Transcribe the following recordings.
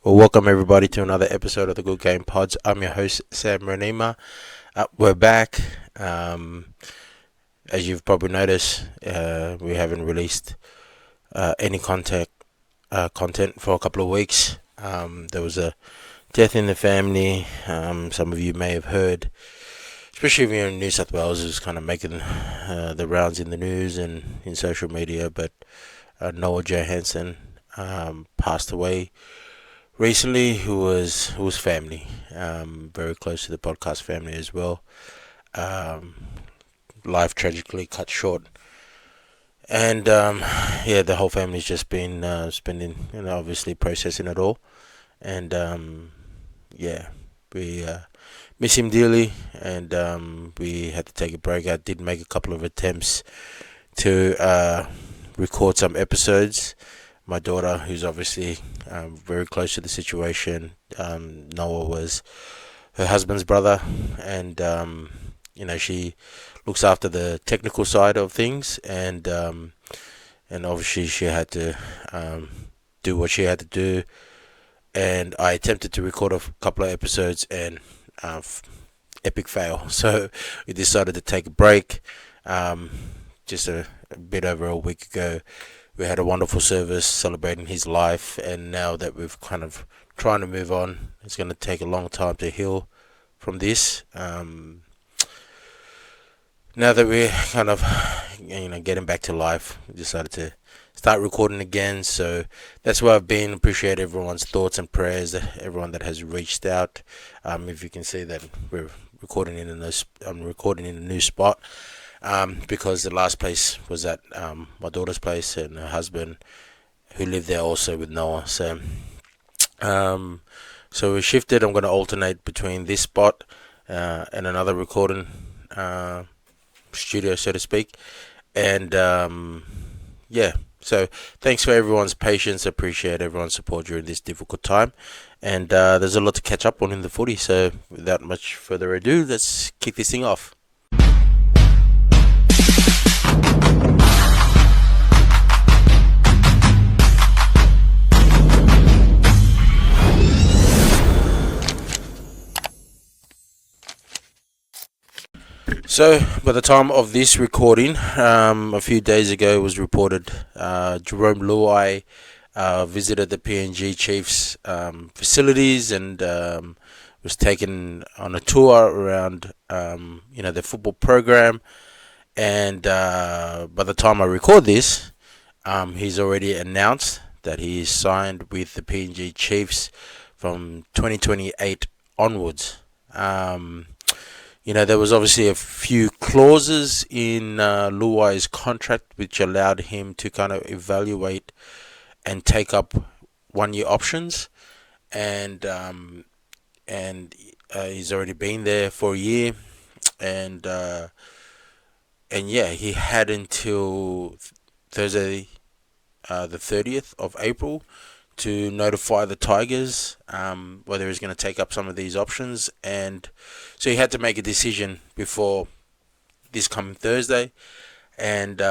Well, welcome everybody to another episode of the Good Game Pods. I'm your host, Sam Renima. We're back. As you've probably noticed, we haven't released any content for a couple of weeks. There was a death in the family. Some of you may have heard, especially if you're in New South Wales, is kind of making the rounds in the news and in social media. But Noah Johannssen passed away recently, who was family, very close to the podcast family as well. Um, Life tragically cut short, and yeah, the whole family's just been spending, obviously processing it all, and yeah, we miss him dearly, and we had to take a break. I did make a couple of attempts to record some episodes. My daughter, who's obviously very close to the situation, Noah was her husband's brother, and she looks after the technical side of things, and obviously she had to do what she had to do. And I attempted to record a couple of episodes, and epic fail. So we decided to take a break. Just a bit over a week ago, we had a wonderful service celebrating his life, and now that we've kind of trying to move on, it's going to take a long time to heal from this. Now that we're kind of getting back to life, we decided to start recording again. So that's where I've been. Appreciate everyone's thoughts and prayers, everyone that has reached out. If you can see that we're recording in a new, I'm recording in a new spot, because the last place was at my daughter's place, and her husband, who lived there also with Noah. So we shifted. I'm going to alternate between this spot and another recording studio, so to speak. And yeah, so thanks for everyone's patience. Appreciate everyone's support during this difficult time. And there's a lot to catch up on in the footy. So without much further ado, let's kick this thing off. So, by the time of this recording, a few days ago, it was reported Jarome Luai visited the PNG Chiefs facilities, and was taken on a tour around the football program. And by the time I record this, he's already announced that he is signed with the PNG Chiefs from 2028 onwards. There was obviously a few clauses in Luai's contract which allowed him to kind of evaluate and take up 1 year options, and he's already been there for a year, and yeah, he had until Thursday, the 30th of April, to notify the Tigers whether he's going to take up some of these options. And so he had to make a decision before this coming Thursday, and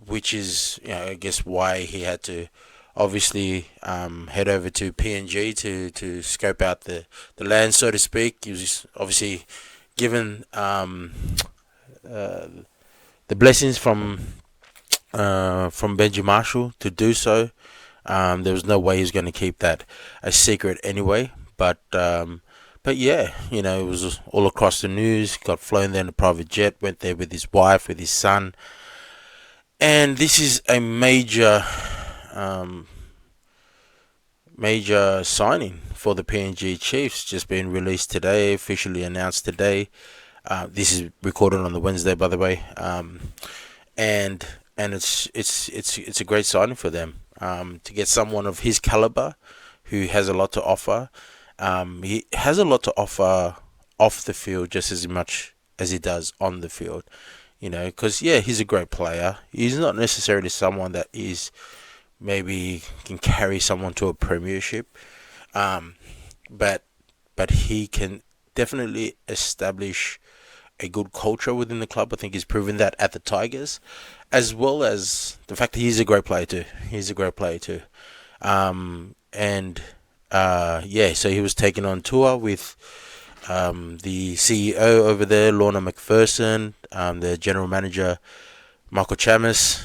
which is, I guess, why he had to obviously head over to PNG to scope out the land, so to speak. He was obviously given the blessings from Benji Marshall to do so. There was no way he was going to keep that a secret anyway. But yeah, it was all across the news. Got flown there in a private jet, went there with his wife, with his son. And this is a major signing for the PNG Chiefs, just been released today, officially announced today. This is recorded on the Wednesday, by the way. And it's a great signing for them. To get someone of his caliber, who has a lot to offer. He has a lot to offer off the field just as much as he does on the field. Because he's a great player. He's not necessarily someone that is maybe can carry someone to a premiership, but he can definitely establish a good culture within the club. I think he's proven that at the Tigers, as well as the fact that he's a great player too. And so he was taking on tour with the CEO over there, Lorna McPherson, the general manager, Michael Chamis.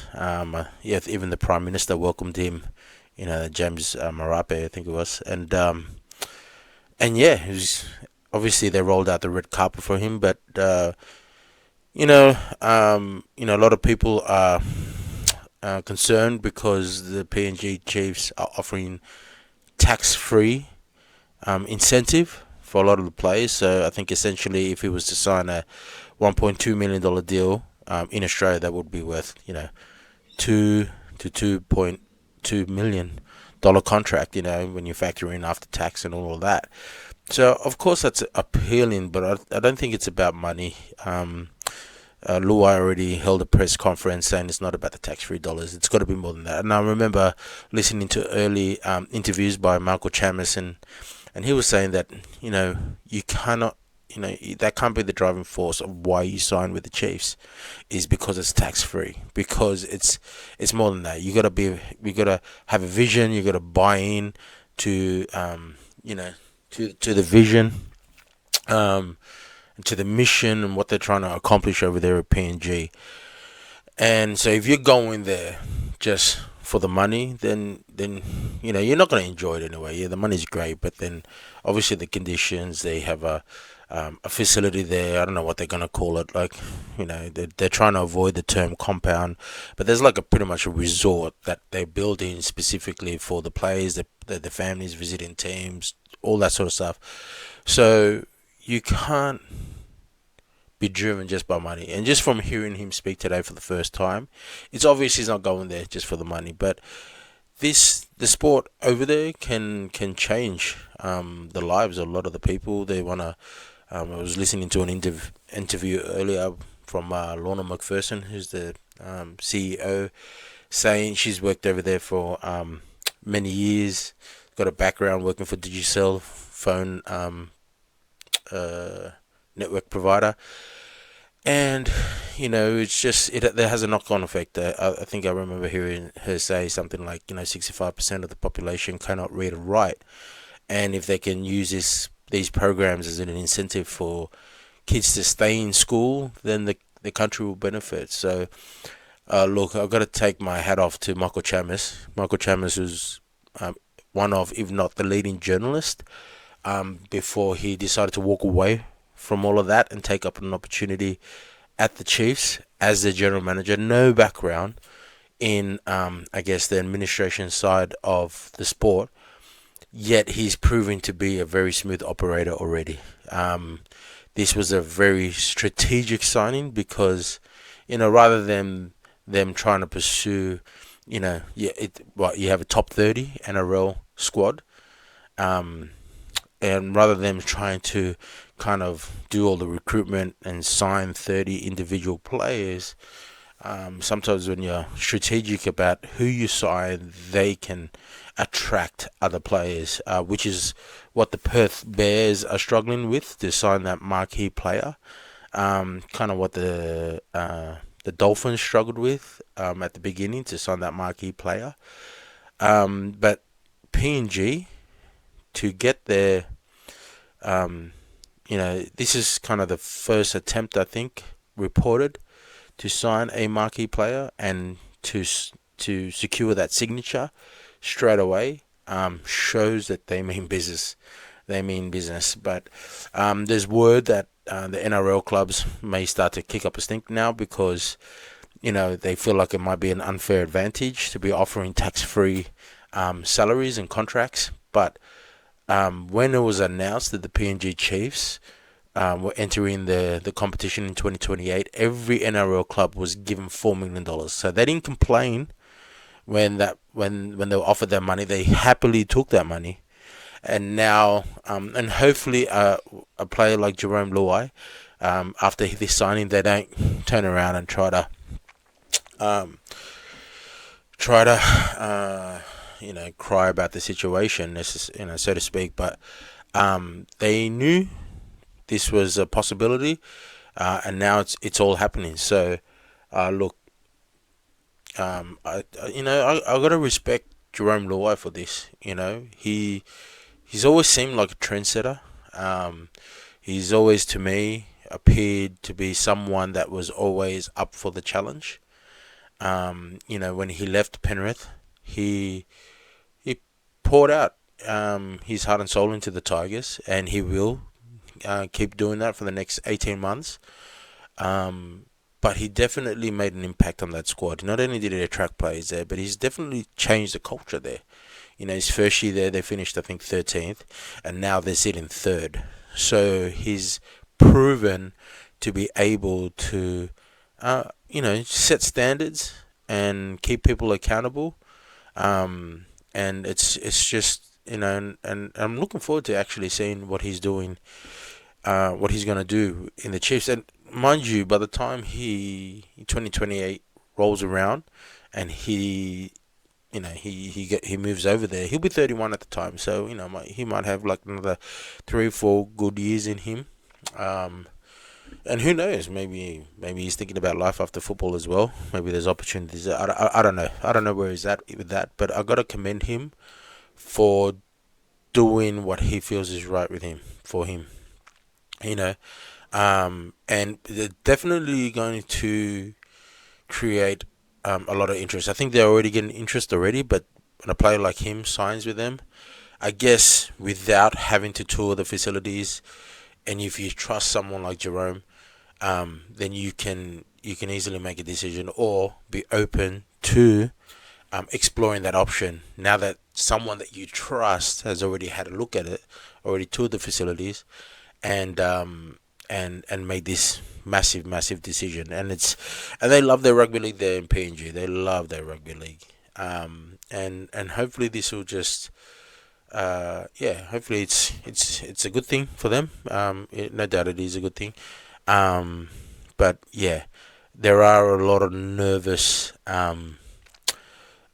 Even the Prime Minister welcomed him. James Marape, I think it was, and yeah, it was, obviously they rolled out the red carpet for him, but a lot of people are concerned because the PNG Chiefs are offering tax-free incentive for a lot of the players. So I think essentially, if he was to sign a $1.2 million deal in Australia, that would be worth $2 to $2.2 million contract. When you factor in after tax and all of that. So of course that's appealing, but I don't think it's about money. Luai already held a press conference saying it's not about the tax-free dollars. It's got to be more than that. And I remember listening to early interviews by Michael Chamis, and he was saying that you cannot, that can't be the driving force of why you sign with the Chiefs, is because it's tax-free. Because it's more than that. You gotta have a vision. You gotta buy in to to the vision. To the mission and what they're trying to accomplish over there at PNG. And so if you're going there just for the money, then you're not going to enjoy it anyway. Yeah, the money's great, but then obviously the conditions. They have a facility there. I don't know what they're going to call it. Like, they're trying to avoid the term compound, but there's like a pretty much a resort that they're building specifically for the players, the families visiting teams, all that sort of stuff. So you can't be driven just by money. And just from hearing him speak today for the first time, it's obvious he's not going there just for the money. But the sport over there can change the lives of a lot of the people. They want to. I was listening to an interview earlier from Lorna McPherson, who's the CEO, saying she's worked over there for many years, got a background working for Digicel phone network provider, and it's just there has a knock-on effect. I think I remember hearing her say something like 65% of the population cannot read or write, and if they can use these programs as an incentive for kids to stay in school, then the country will benefit. So look, I've got to take my hat off to Michael Chamis. Michael Chamis was one of, if not the leading journalist, before he decided to walk away from all of that and take up an opportunity at the Chiefs as the general manager. No background in, I guess, the administration side of the sport, yet he's proving to be a very smooth operator already. This was a very strategic signing because, rather than them trying to pursue, you have a top 30 NRL squad, and rather than them trying to kind of do all the recruitment and sign 30 individual players, sometimes when you're strategic about who you sign, they can attract other players, which is what the Perth Bears are struggling with, to sign that marquee player. Kind of what the Dolphins struggled with at the beginning, to sign that marquee player. But PNG, to get their, this is kind of the first attempt, I think, reported, to sign a marquee player and to secure that signature straight away, shows that they mean business. But there's word that the NRL clubs may start to kick up a stink now because they feel like it might be an unfair advantage to be offering tax-free salaries and contracts. But when it was announced that the PNG Chiefs were entering the competition in 2028, every NRL club was given $4 million. So they didn't complain when they were offered that money. They happily took that money. And now, and hopefully a player like Jarome Luai, after this signing, they don't turn around and try to cry about the situation, so to speak. But they knew this was a possibility, and now it's all happening. So, look, I gotta respect Jarome Luai for this. he's always seemed like a trendsetter. He's always, to me, appeared to be someone that was always up for the challenge. When he left Penrith, he poured out his heart and soul into the Tigers, and he will keep doing that for the next 18 months. But he definitely made an impact on that squad. Not only did he attract players there, but he's definitely changed the culture there. His first year there, they finished, I think, 13th, and now they're sitting third. So he's proven to be able to, set standards and keep people accountable. And it's just, and I'm looking forward to actually seeing what he's doing, what he's going to do in the Chiefs. And mind you, by the time 2028 rolls around, and he moves over there, he'll be 31 at the time. So he might have like another 3 or 4 good years in him. And who knows? Maybe he's thinking about life after football as well. Maybe there's opportunities. I don't know. I don't know where he's at with that. But I gotta commend him for doing what he feels is right with him, for him. You know, and they're definitely going to create a lot of interest. I think they're already getting interest already. But when a player like him signs with them, I guess without having to tour the facilities, and if you trust someone like Jarome, then you can easily make a decision or be open to exploring that option. Now that someone that you trust has already had a look at it, already toured the facilities, and made this massive decision, and they love their rugby league there in PNG. They love their rugby league, and hopefully this will just. Hopefully it's a good thing for them. No doubt it is a good thing. But yeah, there are a lot of nervous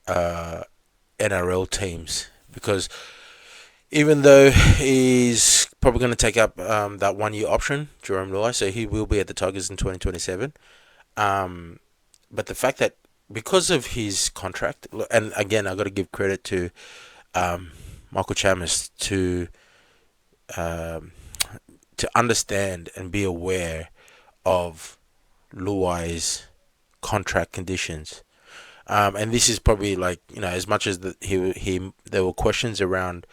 NRL teams, because even though he's probably going to take up that 1 year option, Jarome Luai, so he will be at the Tigers in 2027. But the fact that, because of his contract, and again, I got to give credit to Michael Chamis to understand and be aware of Luai's contract conditions. And this is probably, like, as much as there were questions around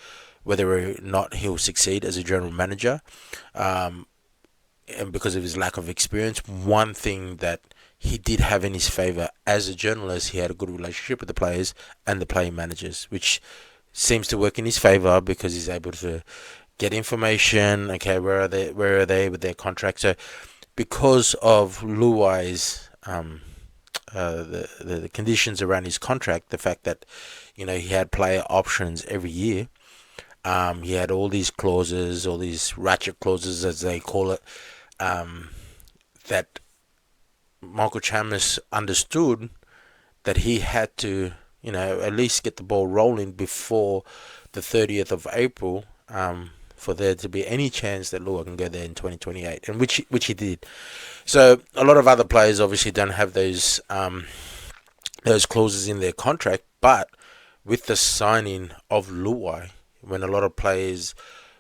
whether or not he'll succeed as a general manager, and because of his lack of experience. One thing that he did have in his favor as a journalist, he had a good relationship with the players and the playing managers, which seems to work in his favor, because he's able to get information. Okay, where are they with their contract? So because of Luai's the conditions around his contract, the fact that he had player options every year, he had all these clauses, all these ratchet clauses as they call it, that Michael Chamis understood that he had to at least get the ball rolling before the 30th of April, for there to be any chance that Luai can go there in 2028, and which he did. So a lot of other players obviously don't have those clauses in their contract, but with the signing of Luai, when a lot of players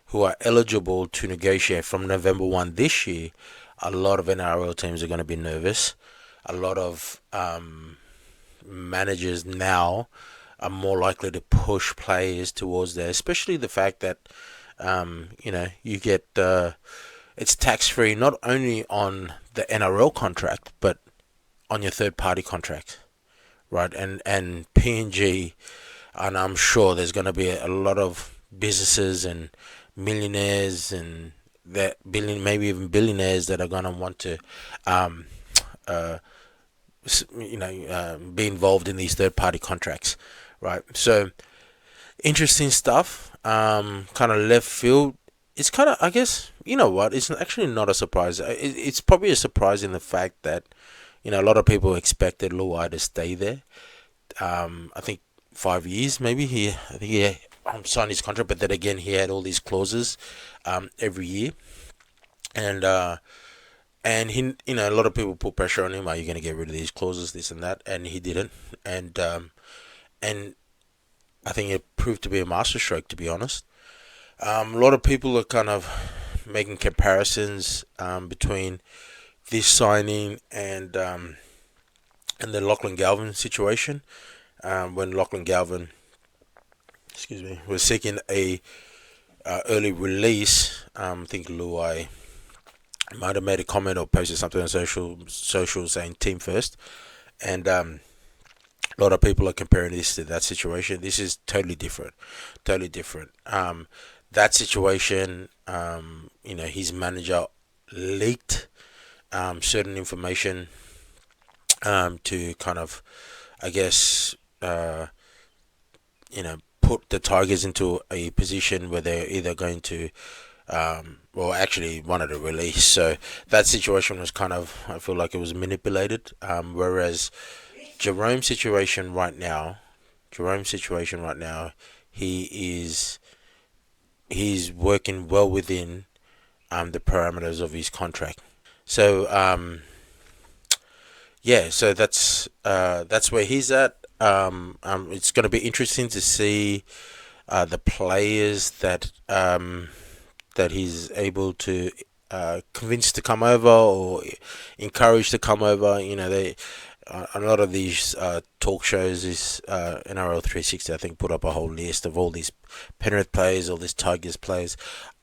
who are eligible to negotiate from November 1 this year, a lot of NRL teams are going to be nervous. A lot of managers now are more likely to push players towards there, especially the fact that you get it's tax free not only on the NRL contract but on your third party contract, right? And PNG, and I'm sure there's going to be a lot of businesses and millionaires and maybe even billionaires that are going to want to be involved in these third party contracts, right? So interesting stuff. Kind of left field. It's kind of, I guess, it's actually not a surprise. It's probably a surprise in the fact that a lot of people expected Luai to stay there. I think 5 years maybe. I think he signed his contract, but then again he had all these clauses every year, and he, a lot of people put pressure on him. Are you going to get rid of these clauses, this and that? And he didn't. And I think it proved to be a masterstroke, to be honest. A lot of people are kind of making comparisons between this signing and the Lachlan Galvin situation. When Lachlan Galvin, was seeking a early release, I think Luai might have made a comment or posted something on social saying team first, and a lot of people are comparing this to that situation. This is totally different, totally different. That situation, his manager leaked certain information to kind of, I guess, put the Tigers into a position where they're either going to, actually wanted to release. So that situation was kind of, I feel like it was manipulated. Whereas Jerome's situation right now, Jerome's situation right now, he is he's working well within the parameters of his contract. So so that's where he's at. It's going to be interesting to see the players that he's able to convince to come over or encourage to come over. They a lot of these talk shows, this NRL 360, I think, put up a whole list of all these Penrith players, all these Tigers players.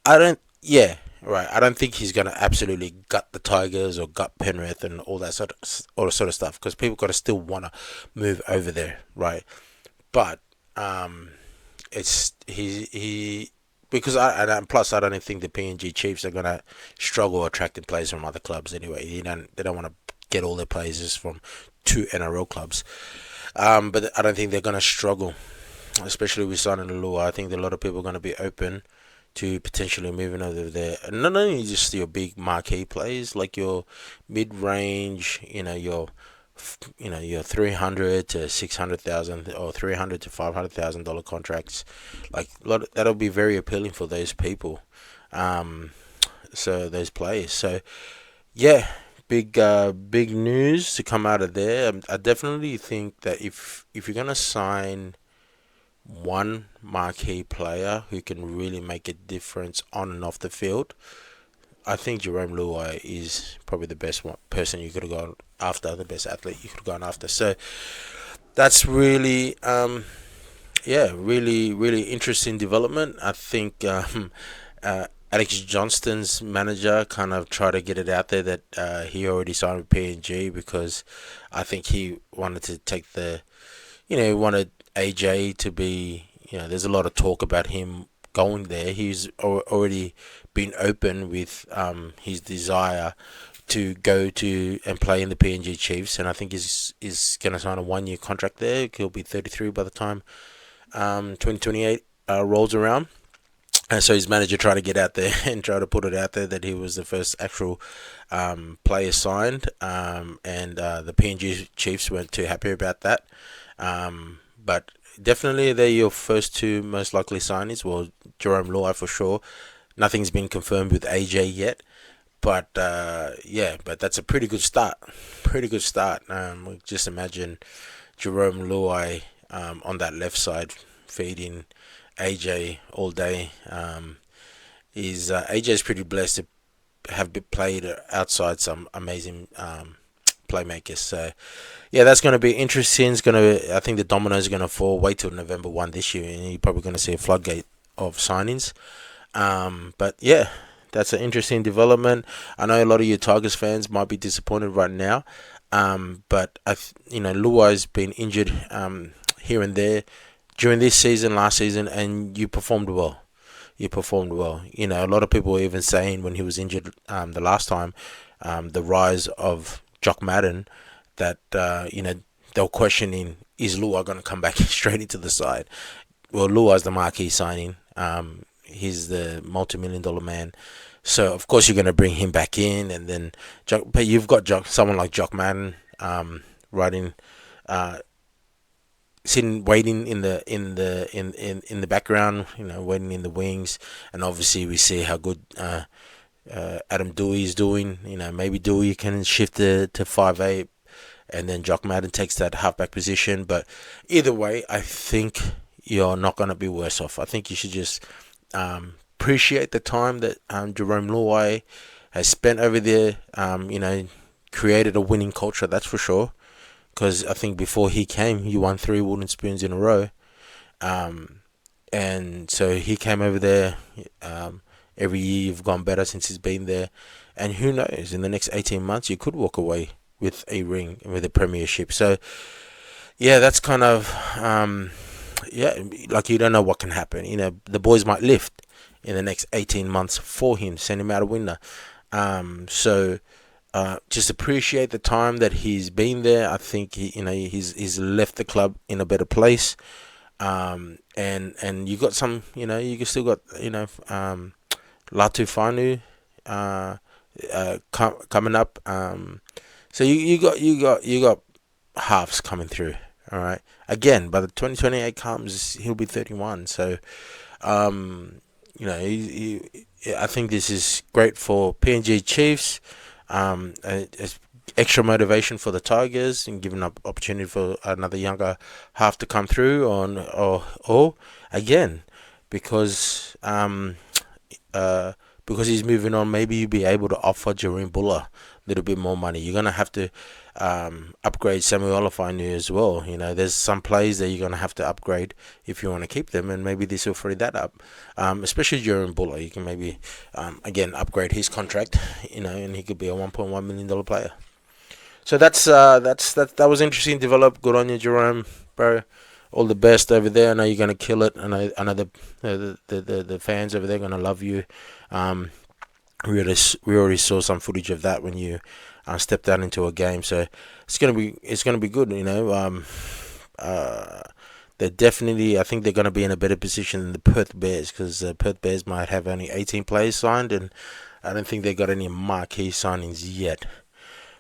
I don't. Yeah, right. I don't think he's gonna absolutely gut the Tigers or gut Penrith and all that sort of stuff, because people gotta still wanna move over there, right? But it's he because and plus I don't think the PNG Chiefs are gonna struggle attracting players from other clubs anyway. They don't want to get all their players just from two NRL clubs. But I don't think they're gonna struggle, especially with signing Luai. I think that a lot of people are gonna be open to potentially moving over there. And not only just your big marquee players, like your mid-range, your 300 to 600,000 or 300 to $500,000 contracts, like that'll be very appealing for those people. So those players. So yeah, big news to come out of there. I definitely think that if you're gonna sign one marquee player who can really make a difference on and off the field, I think Jarome Luai is probably the best person you could have gone after, the best athlete you could have gone after. So that's really, really, really interesting development. I think Alex Johnston's manager kind of tried to get it out there that he already signed with PNG, because I think he wanted to take he wanted AJ to be, there's a lot of talk about him going there. He's already been open with his desire to go to and play in the PNG Chiefs, and I think is going to sign a 1 year contract there. He'll be 33 by the time 2028 rolls around. And so his manager tried to get out there and try to put it out there that he was the first actual player signed, and the PNG Chiefs weren't too happy about that. But definitely they're your first two most likely signings. Well, Jarome Luai for sure. Nothing's been confirmed with AJ yet. But but that's a pretty good start. Pretty good start. Just imagine Jarome Luai on that left side feeding AJ all day. AJ's pretty blessed to have played outside some amazing playmakers. So yeah, that's going to be interesting. I think the dominoes are going to fall. Wait till November 1 this year, and you're probably going to see a floodgate of signings. But yeah, that's an interesting development. I know a lot of you Tigers fans might be disappointed right now. But Luai's been injured here and there during this season, last season, and you performed well. You performed well. A lot of people were even saying when he was injured the last time, the rise of Jock Madden, that they were questioning, is Luai going to come back straight into the side? Well, Luai's the marquee signing. He's the multi-million-dollar man. So of course you're going to bring him back in, and then but you've got someone like Jock Madden riding, sitting, waiting in the background, waiting in the wings, and obviously we see how good Adam Dewey is doing. Maybe Dewey can shift to 5'8", and then Jock Madden takes that halfback position. But either way, I think you're not going to be worse off. I think you should just appreciate the time that Jarome Luai has spent over there. Created a winning culture, that's for sure. Because I think before he came, he won 3 wooden spoons in a row. And so he came over there. Every year you've gone better since he's been there. And who knows, in the next 18 months, you could walk away with a ring, with a premiership. So, yeah, that's kind of, like you don't know what can happen. The boys might lift in the next 18 months for him, send him out a winner. Just appreciate the time that he's been there. I think he's left the club in a better place. And you got some, you still got, Latu Fanu, coming up. So you got halves coming through. All right. Again, by the 2028 comes, he'll be 31. So, I think this is great for PNG Chiefs. It's extra motivation for the Tigers and giving up opportunity for another younger half to come through or again, because he's moving on. Maybe you'll be able to offer Jarome Buller a little bit more money. You're gonna have to upgrade Samuel Olafinu as well. There's some players that you're gonna have to upgrade if you want to keep them, and maybe this will free that up. Especially Jarome Buller, you can maybe again upgrade his contract. And he could be a $1.1 million player. So that was interesting to develop. Good on you, Jarome, bro. All the best over there. I know you're gonna kill it. I know the fans over there are gonna love you. We already saw some footage of that when you stepped out into a game. So it's gonna be good. They're definitely. I think they're gonna be in a better position than the Perth Bears, because the Perth Bears might have only 18 players signed, and I don't think they got any marquee signings yet.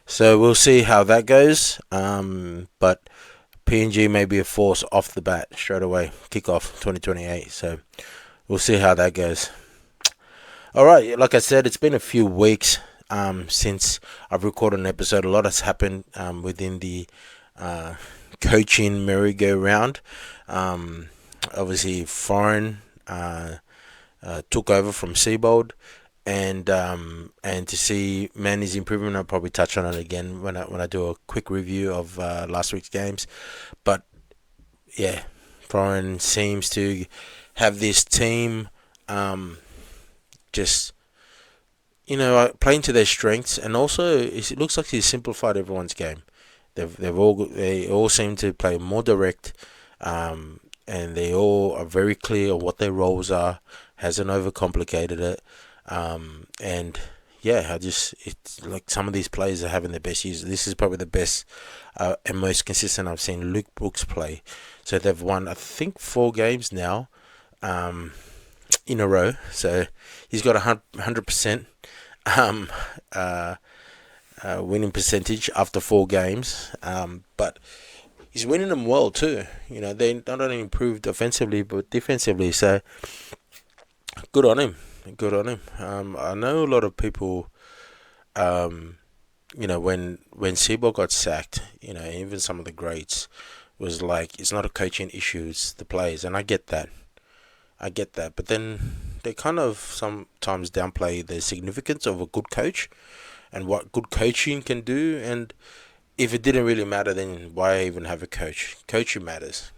So we'll see how that goes. But PNG may be a force off the bat straight away. Kickoff 2028. So we'll see how that goes. All right. Like I said, it's been a few weeks since I've recorded an episode. A lot has happened within the coaching merry-go-round. Obviously, Foreign took over from Seabold. And to see Manny's improvement, I'll probably touch on it again when I do a quick review of last week's games. But yeah, Foreign seems to have this team just playing to their strengths, and also it looks like he's simplified everyone's game. They all seem to play more direct, and they all are very clear on what their roles are. Hasn't overcomplicated it. And yeah, it's like some of these players are having their best years. This is probably the best and most consistent I've seen Luke Brooks play. So they've won, I think, 4 games now in a row. So he's got 100% winning percentage after 4 games. But he's winning them well too. They not only improved offensively but defensively. So good on him. I know a lot of people, when Sebo got sacked, even some of the greats was like, it's not a coaching issue, it's the players, and I get that. But then they kind of sometimes downplay the significance of a good coach and what good coaching can do. And if it didn't really matter, then why even have a coach? Coaching matters,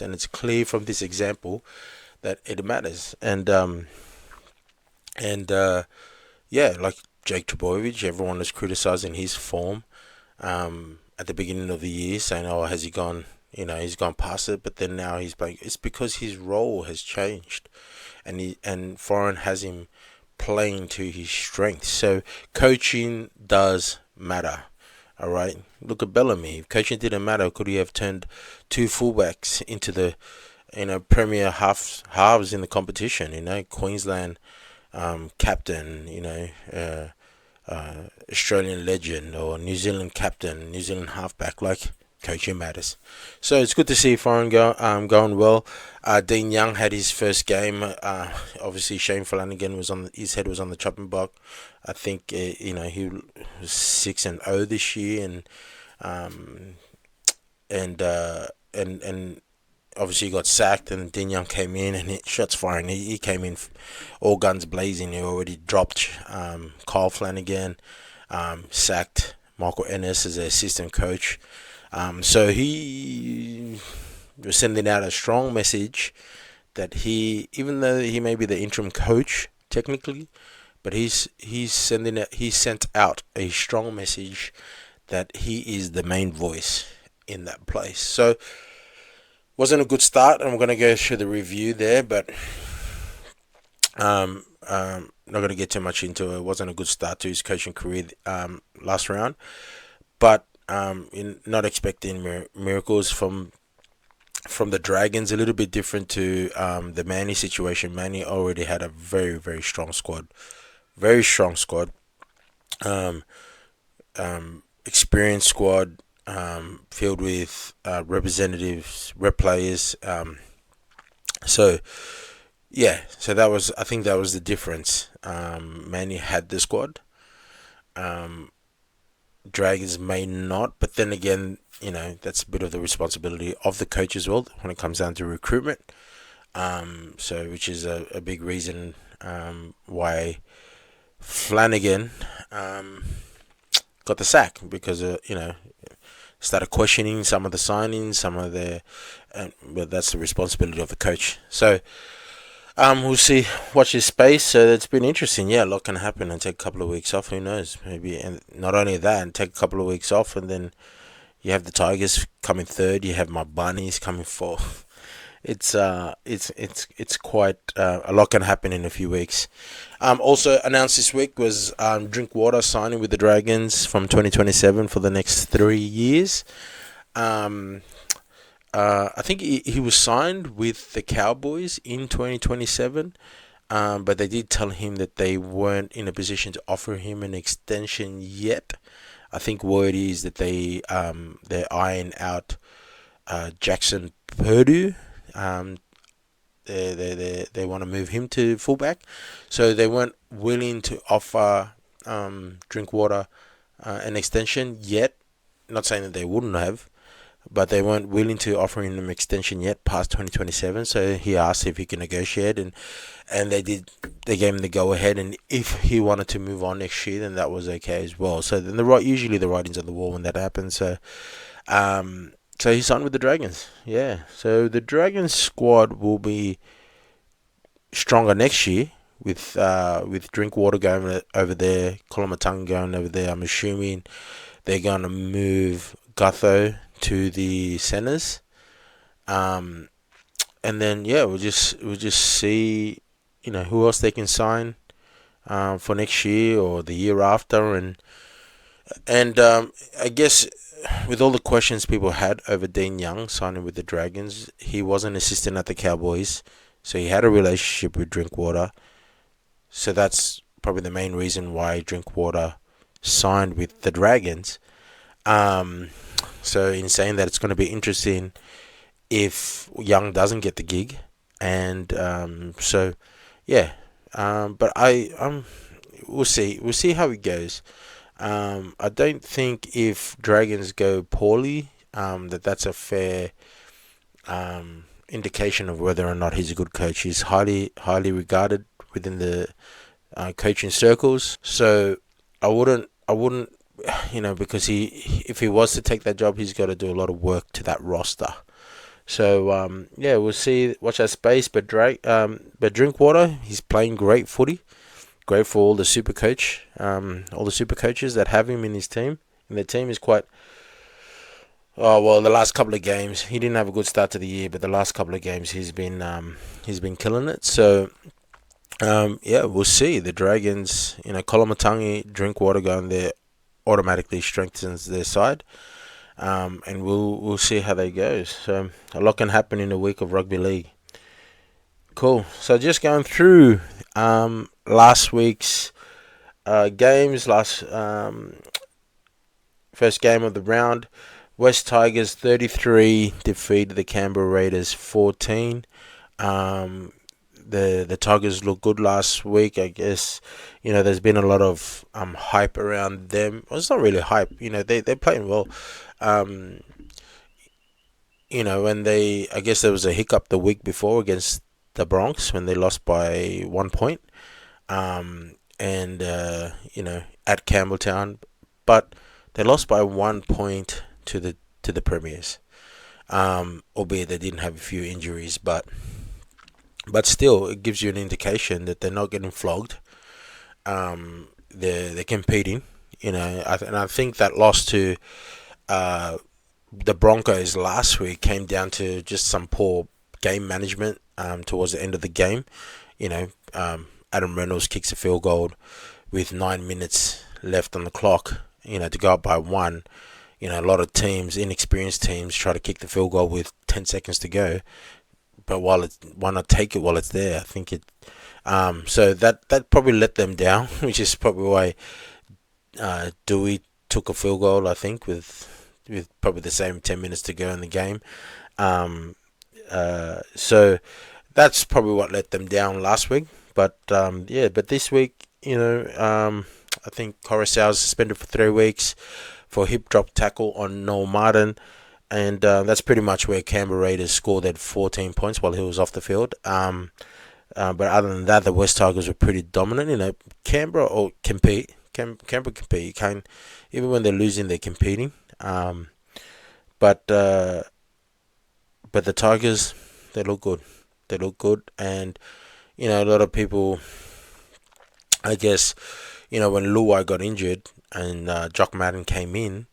and it's clear from this example that it matters. Like Jake Trbojevic, everyone was criticizing his form at the beginning of the year, saying, "Oh, has he gone? He's gone past it." But then now he's playing. It's because his role has changed, and Foreign has him playing to his strengths. So coaching does matter. All right. Look at Bellamy. If coaching didn't matter, could he have turned 2 fullbacks into the premier halves in the competition? Queensland captain, Australian legend, or New Zealand captain, New Zealand halfback. Like, coaching matters. So it's good to see Foreign going well. Dean Young had his first game. Obviously Shane Flanagan his head was on the chopping block. I think he was 6-0 this year, and obviously got sacked, and Dean Young came in and hit shots firing. He came in all guns blazing. He already dropped Kyle Flanagan, sacked Michael Ennis as the assistant coach. So he was sending out a strong message that even though he may be the interim coach technically, but he sent out a strong message that he is the main voice in that place. So wasn't a good start, and I'm gonna go through the review there, but not gonna get too much into it. It wasn't a good start to his coaching career last round, but not expecting miracles from the Dragons. A little bit different to the Manny situation. Manny already had a very, very strong squad. Very strong squad. Experienced squad. Filled with representatives, rep players. So I think that was the difference. Manny had the squad. Dragons may not, but then again, that's a bit of the responsibility of the coach as well when it comes down to recruitment. Which is a big reason why Flanagan got the sack, because started questioning some of the signings, but that's the responsibility of the coach. So we'll see. Watch this space. So it's been interesting. Yeah, a lot can happen and take a couple of weeks off. Who knows? Maybe, and not only that, and take a couple of weeks off, and then you have the Tigers coming third. You have my Bunnies coming fourth. It's quite a lot can happen in a few weeks. Also announced this week was Drinkwater signing with the Dragons from 2027 for the next 3 years. I think he was signed with the Cowboys in 2027, but they did tell him that they weren't in a position to offer him an extension yet. I think word is that they're eyeing out Jackson Purdue. They want to move him to fullback, so they weren't willing to offer Drinkwater an extension yet. Not saying that they wouldn't have, but they weren't willing to offer him an extension yet past 2027. So he asked if he can negotiate, and they did. They gave him the go ahead, and if he wanted to move on next year, then that was okay as well. So then usually the writing's on the wall when that happens. So so he signed with the Dragons. Yeah. So the Dragons squad will be stronger next year with Drinkwater going over there, Kolomatangi going over there. I'm assuming they're going to move Gutho to the centers. And then we'll just see who else they can sign for next year or the year after, and I guess with all the questions people had over Dean Young signing with the Dragons, he was an assistant at the Cowboys, so he had a relationship with Drinkwater. So that's probably the main reason why Drinkwater signed with the Dragons. So in saying that, it's going to be interesting if Young doesn't get the gig, and but we'll see. We'll see how it goes. I don't think if Dragons go poorly, that's a fair indication of whether or not he's a good coach. He's highly regarded within the coaching circles. So I wouldn't, because if he was to take that job, he's got to do a lot of work to that roster. So we'll see. Watch that space. But Drinkwater, he's playing great footy. Great for all the super coaches that have him in his team. And the team is quite. Oh well, the last couple of games he didn't have a good start to the year, but the last couple of games he's been killing it. So we'll see. The Dragons, Kolomatangi, Drinkwater going there automatically strengthens their side. And we'll see how they go. So a lot can happen in a week of rugby league. Cool. So just going through last week's games. First game of the round. West Tigers 33 defeated the Canberra Raiders 14. The Tigers looked good last week. I guess there's been a lot of hype around them. Well, it's not really hype. They're playing well. when I guess there was a hiccup the week before against the Bronx when they lost by 1 point, and at Campbelltown, but they lost by 1 point to the Premiers. Albeit they didn't have a few injuries, but still, it gives you an indication that they're not getting flogged. They're competing. And I think that loss to the Broncos last week came down to just some poor game management towards the end of the game. Adam Reynolds kicks a field goal with 9 minutes left on the clock. To go up by one. A lot of teams, inexperienced teams, try to kick the field goal with 10 seconds to go. But why not take it while it's there? I think it. So that probably let them down, which is probably why Dewey took a field goal. I think with probably the same 10 minutes to go in the game. So that's probably what let them down last week. But but this week, I think Coruscant suspended for 3 weeks for hip drop tackle on Noel Martin. And that's pretty much where Canberra Raiders scored at 14 points while he was off the field. But other than that, the West Tigers were pretty dominant. Canberra compete. Canberra compete. You can't, even when they're losing, they're competing. But the Tigers, they look good. They look good, and a lot of people, I guess, when Luai got injured and Jock Madden came in,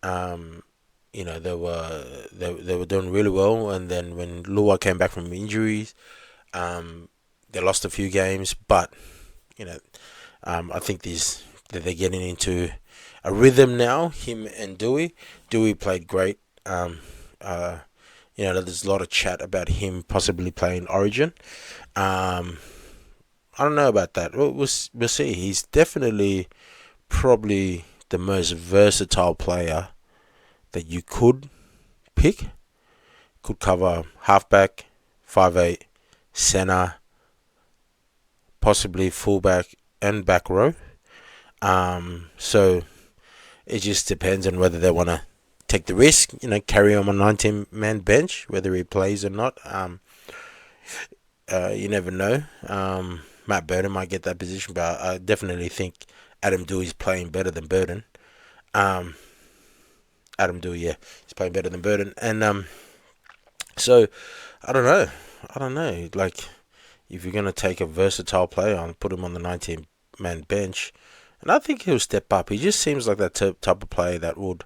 they were doing really well, and then when Luai came back from injuries, they lost a few games, but I think that they're getting into a rhythm now. Him and Dewey played great. There's a lot of chat about him possibly playing Origin. I don't know about that. We'll see. He's definitely probably the most versatile player that you could pick. Could cover halfback, 5'8", center, possibly fullback and back row. So it just depends on whether they want to take the risk, carry him on a 19-man bench, whether he plays or not. You never know. Matt Burton might get that position, but I definitely think Adam Dewey's playing better than Burton. Adam Dewey, yeah, he's playing better than Burton, and so I don't know. Like, if you're gonna take a versatile player and put him on the 19-man bench, and I think he'll step up. He just seems like that type of player that would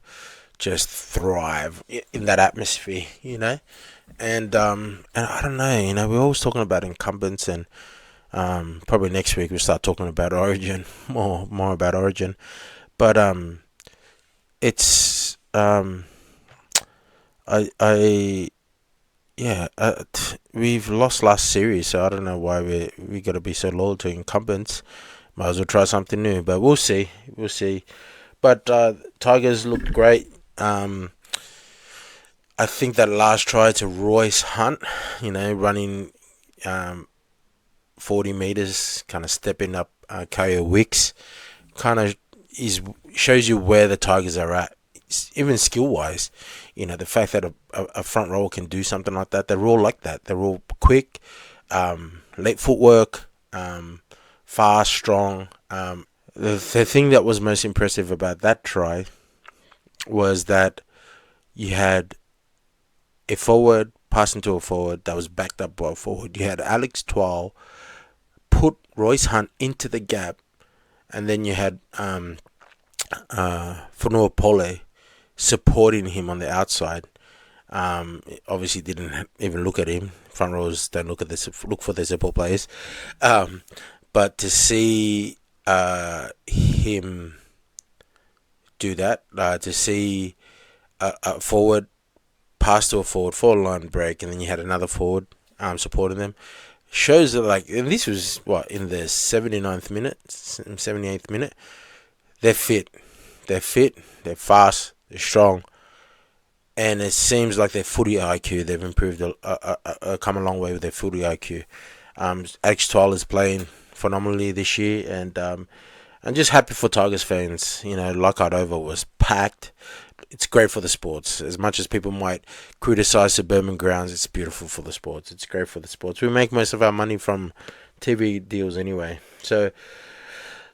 just thrive in that atmosphere, And I don't know, we're always talking about incumbents, and probably next week we'll start talking about Origin, more about Origin. But it's we've lost last series, so I don't know why we got to be so loyal to incumbents. Might as well try something new, but we'll see. But Tigers looked great. I think that last try to Royce Hunt, running 40 meters, kind of stepping up Ko Wicks, kind of shows you where the Tigers are at, even skill wise. The fact that a front rower can do something like that. They're all like that. They're all quick, late footwork, fast, strong. The thing that was most impressive about that try was that you had a forward passing to a forward that was backed up by a forward. You had Alex Twal put Royce Hunt into the gap, and then you had Funua Pole supporting him on the outside. Obviously didn't even look at him. Front rows don't look for the support players. But to see him do that, to see a forward pass to a forward, forward line break, and then you had another forward supporting them, shows that, and this was in the 79th minute, 78th minute. They're fit, they're fast, they're strong, and it seems like their footy IQ, they've improved, come a long way with their footy IQ. Alex Twal is playing phenomenally this year, and I'm just happy for Tigers fans. Lockout over was packed. It's great for the sports. As much as people might criticize suburban grounds, it's beautiful for the sports. It's great for the sports. We make most of our money from TV deals anyway. So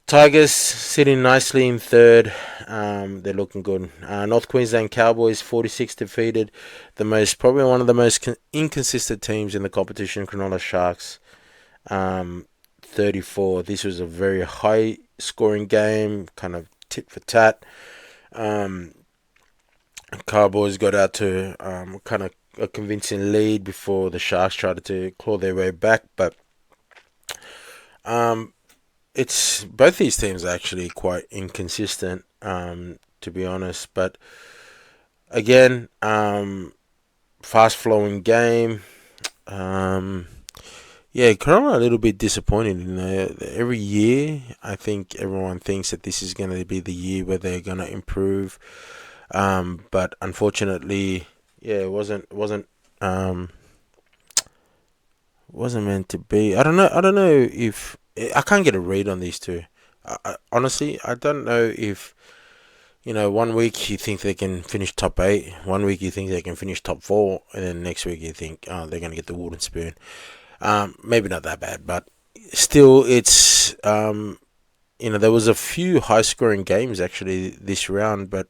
Tigers sitting nicely in third. They're looking good. North Queensland Cowboys 46 defeated probably one of the most inconsistent teams in the competition. Cronulla Sharks 34. This was a very high scoring game, kind of tit for tat. Cowboys got out to kind of a convincing lead before the Sharks tried to claw their way back, but it's both these teams are actually quite inconsistent, to be honest. But again, fast flowing game. Yeah, Cronulla a little bit disappointed. Every year I think everyone thinks that this is going to be the year where they're going to improve. But unfortunately, yeah, it wasn't meant to be. I don't know if I can't get a read on these two. Honestly, I don't know if 1 week you think they can finish top 8, 1 week you think they can finish top 4, and then next week you think, oh, they're going to get the wooden spoon. Maybe not that bad, but still, it's there was a few high scoring games actually this round, but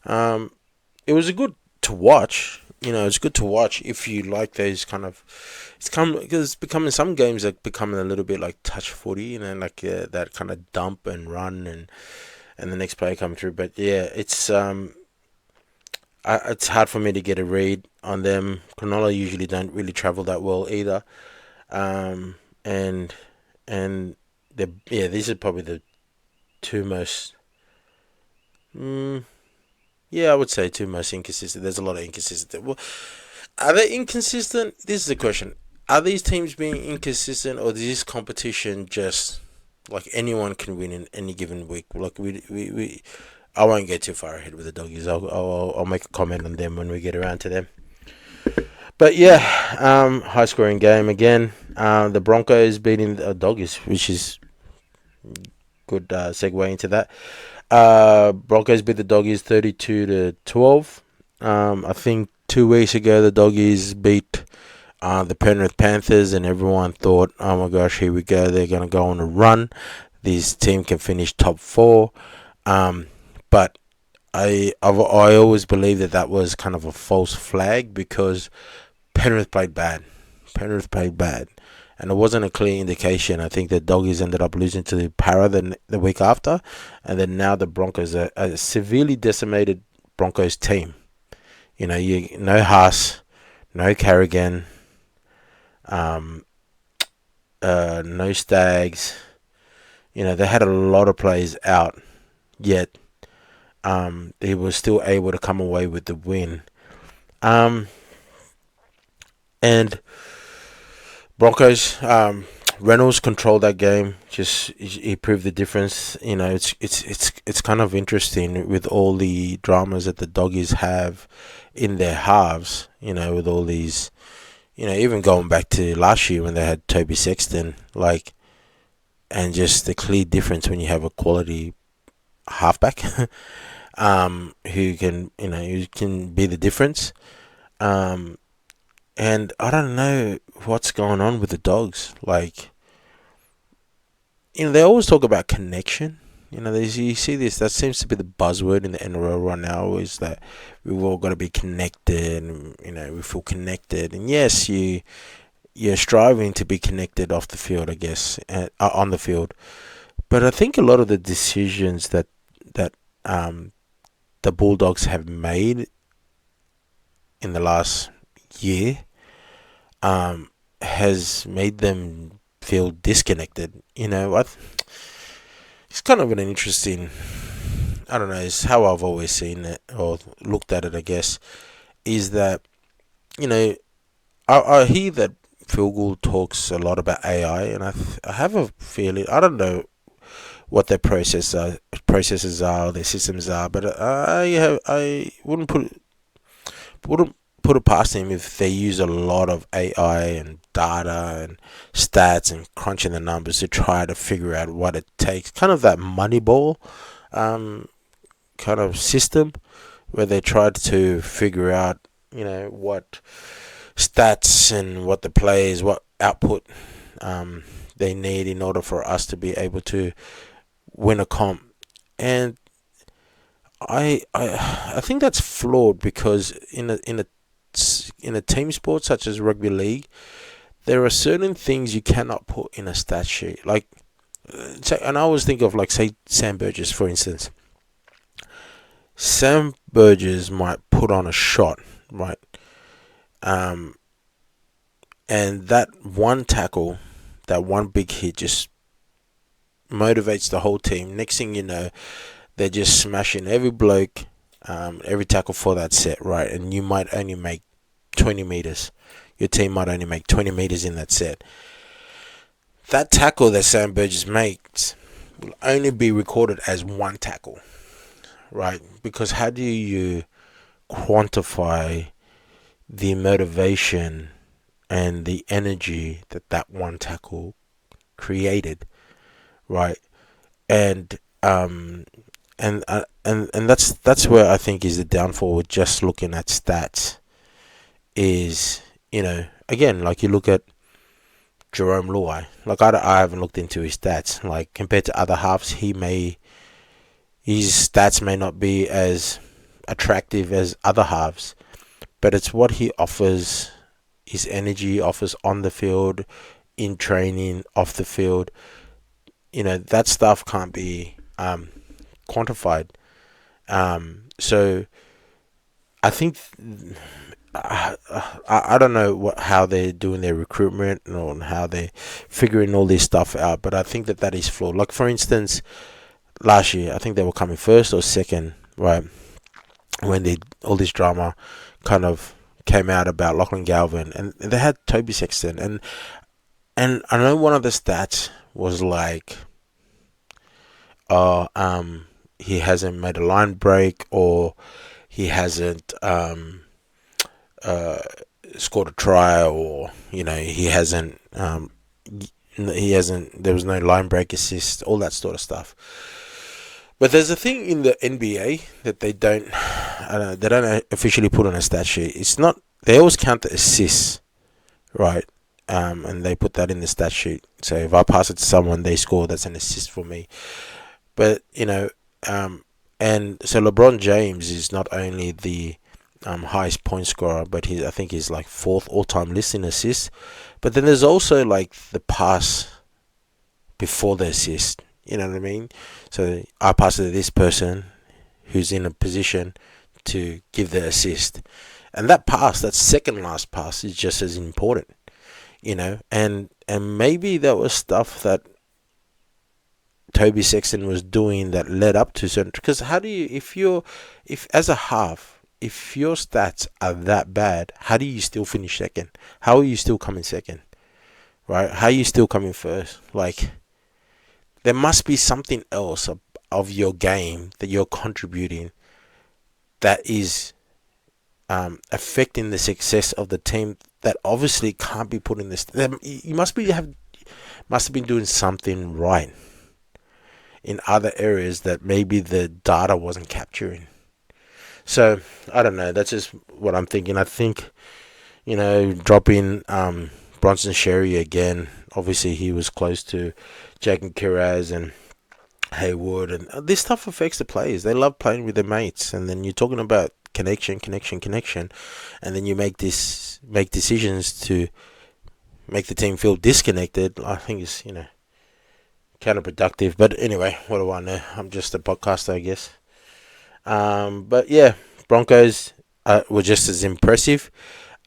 it was good to watch. It's good to watch if you like those kind of. Because it's becoming some games are becoming a little bit like touch footy, like that kind of dump and run and the next player coming through. But yeah, it's hard for me to get a read on them. Cronulla usually don't really travel that well either, and these are probably the two most. Yeah, I would say two most inconsistent. There's a lot of inconsistent. Well, are they inconsistent? This is the question. Are these teams being inconsistent, or is this competition just like anyone can win in any given week? Like I won't get too far ahead with the doggies. I'll make a comment on them when we get around to them. But yeah, high scoring game again. The Broncos beating the doggies, which is good segue into that. Broncos beat the doggies 32-12. I think 2 weeks ago the doggies beat the Penrith Panthers, and everyone thought, oh my gosh, here we go, they're going to go on a run. This team can finish top 4. But I always believed that was kind of a false flag because Penrith played bad. And it wasn't a clear indication. I think the doggies ended up losing to the Para the week after. And then now the Broncos are a severely decimated Broncos team. No Haas, no Carrigan, no Stags. They had a lot of players out, yet they were still able to come away with the win. And Broncos, Reynolds controlled that game. He proved the difference. It's kind of interesting with all the dramas that the doggies have in their halves. With all these, even going back to last year when they had Toby Sexton, and just the clear difference when you have a quality halfback, who can be the difference. And I don't know what's going on with the dogs. They always talk about connection. You see this. That seems to be the buzzword in the NRL right now. Is that we've all got to be connected. And, we feel connected. And yes, you're striving to be connected off the field, I guess, on the field. But I think a lot of the decisions that the Bulldogs have made in the last year has made them feel disconnected. It's kind of an interesting, I don't know, it's how I've always seen it or looked at it, I guess, is that, I hear that Phil Gould talks a lot about AI, and I have a feeling, I don't know what their processes are, their systems are, but I wouldn't put it past him if they use a lot of AI and data and stats and crunching the numbers to try to figure out what it takes. Kind of that Moneyball kind of system where they tried to figure out, what stats and what the players, what output they need in order for us to be able to win a comp. And I think that's flawed, because in a team sport such as rugby league, there are certain things you cannot put in a stat sheet. Like, and I always think of, like, say, Sam Burgess, for instance. Sam Burgess might put on a shot, right? Um, and that one tackle, that one big hit, just motivates the whole team. Next thing you know, they're just smashing every bloke, every tackle for that set, right? And you might only make 20 meters. Your team might only make 20 meters in that set. That tackle that Sam Burgess makes will only be recorded as one tackle, right? Because how do you quantify the motivation and the energy that one tackle created, right? And and that's where I think is the downfall with just looking at stats. Is, again, like, you look at Jarome Luai. Like, I haven't looked into his stats. Like, compared to other halves, his stats may not be as attractive as other halves, but it's what he offers, his energy offers on the field, in training, off the field. That stuff can't be quantified. So I think I don't know how they're doing their recruitment or how they're figuring all this stuff out, but I think that is flawed. Like, for instance, last year, I think they were coming first or second, right? When all this drama kind of came out about Lachlan Galvin, and they had Toby Sexton, and I know one of the stats was like, he hasn't made a line break, or he hasn't scored a try, or there was no line break assist, all that sort of stuff. But there's a thing in the NBA that they don't officially put on a stat sheet. It's not, they always count the assists, right? And they put that in the stat sheet. So if I pass it to someone, they score, that's an assist for me. But and so LeBron James is not only the highest point scorer, but I think he's like fourth all-time list in assists. But then there's also, like, the pass before the assist. You know what I mean? So I pass it to this person who's in a position to give the assist, and that pass, that second last pass, is just as important. And maybe that was stuff that Toby Sexton was doing that led up to certain. Because how do you, if as a half, if your stats are that bad, how do you still finish second? How are you still coming second? Right? How are you still coming first? Like, there must be something else of your game that you're contributing that is affecting the success of the team, that obviously can't be put in this. You must have been doing something right in other areas that maybe the data wasn't capturing. So I don't know. That's just what I'm thinking. I think, dropping Bronson Sherry again. Obviously, he was close to Jack and Kiraz and Haywood, and this stuff affects the players. They love playing with their mates, and then you're talking about connection, and then you make decisions to make the team feel disconnected. I think it's counterproductive. But anyway, what do I know? I'm just a podcaster, I guess. But yeah, Broncos were just as impressive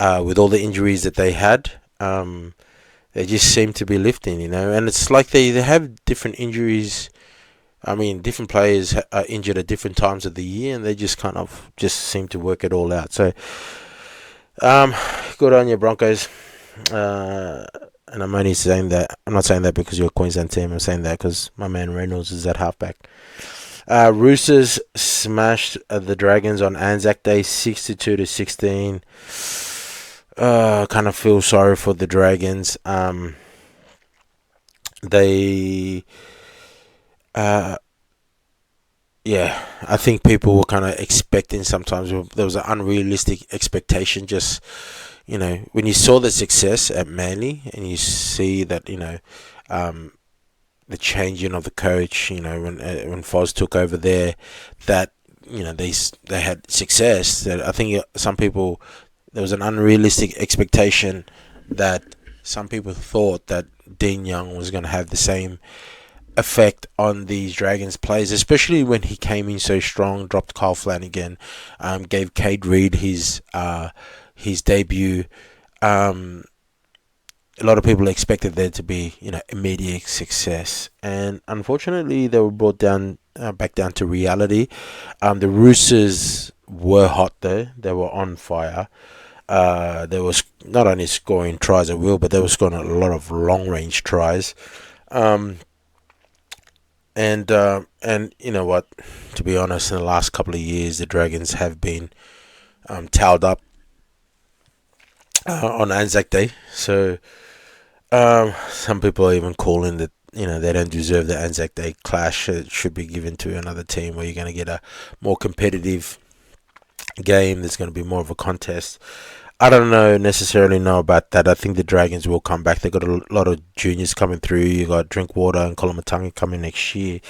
with all the injuries that they had. They just seem to be lifting, and it's like they have different injuries. I mean, different players are injured at different times of the year, and they just kind of just seem to work it all out. So, good on you, Broncos. And I'm only saying that. I'm not saying that because you're a Queensland team. I'm saying that because my man Reynolds is at halfback. Roosters smashed the Dragons on Anzac Day, 62-16. Kind of feel sorry for the Dragons. They I think people were kind of expecting sometimes there was an unrealistic expectation. Just when you saw the success at Manly and you see that um, the changing of the coach, when Foz took over there, that they had success. That I think some people there was an unrealistic expectation that some people thought that Dean Young was going to have the same effect on these Dragons players, especially when he came in so strong, dropped Kyle Flanagan, gave Cade Reid his debut. Um, a lot of people expected there to be immediate success, and unfortunately they were brought down back down to reality. The Roosters were hot though; they were on fire. They was not only scoring tries at will, but they were scoring a lot of long range tries. Um, and you know what? To be honest, in the last couple of years, the Dragons have been towed up on Anzac Day. So some people are even calling that they don't deserve the Anzac Day clash. It should be given to another team where you're going to get a more competitive game. There's going to be more of a contest. I don't necessarily know about that. I think the Dragons will come back. They got a lot of juniors coming through. You got Drinkwater and Kolomatangi coming next year.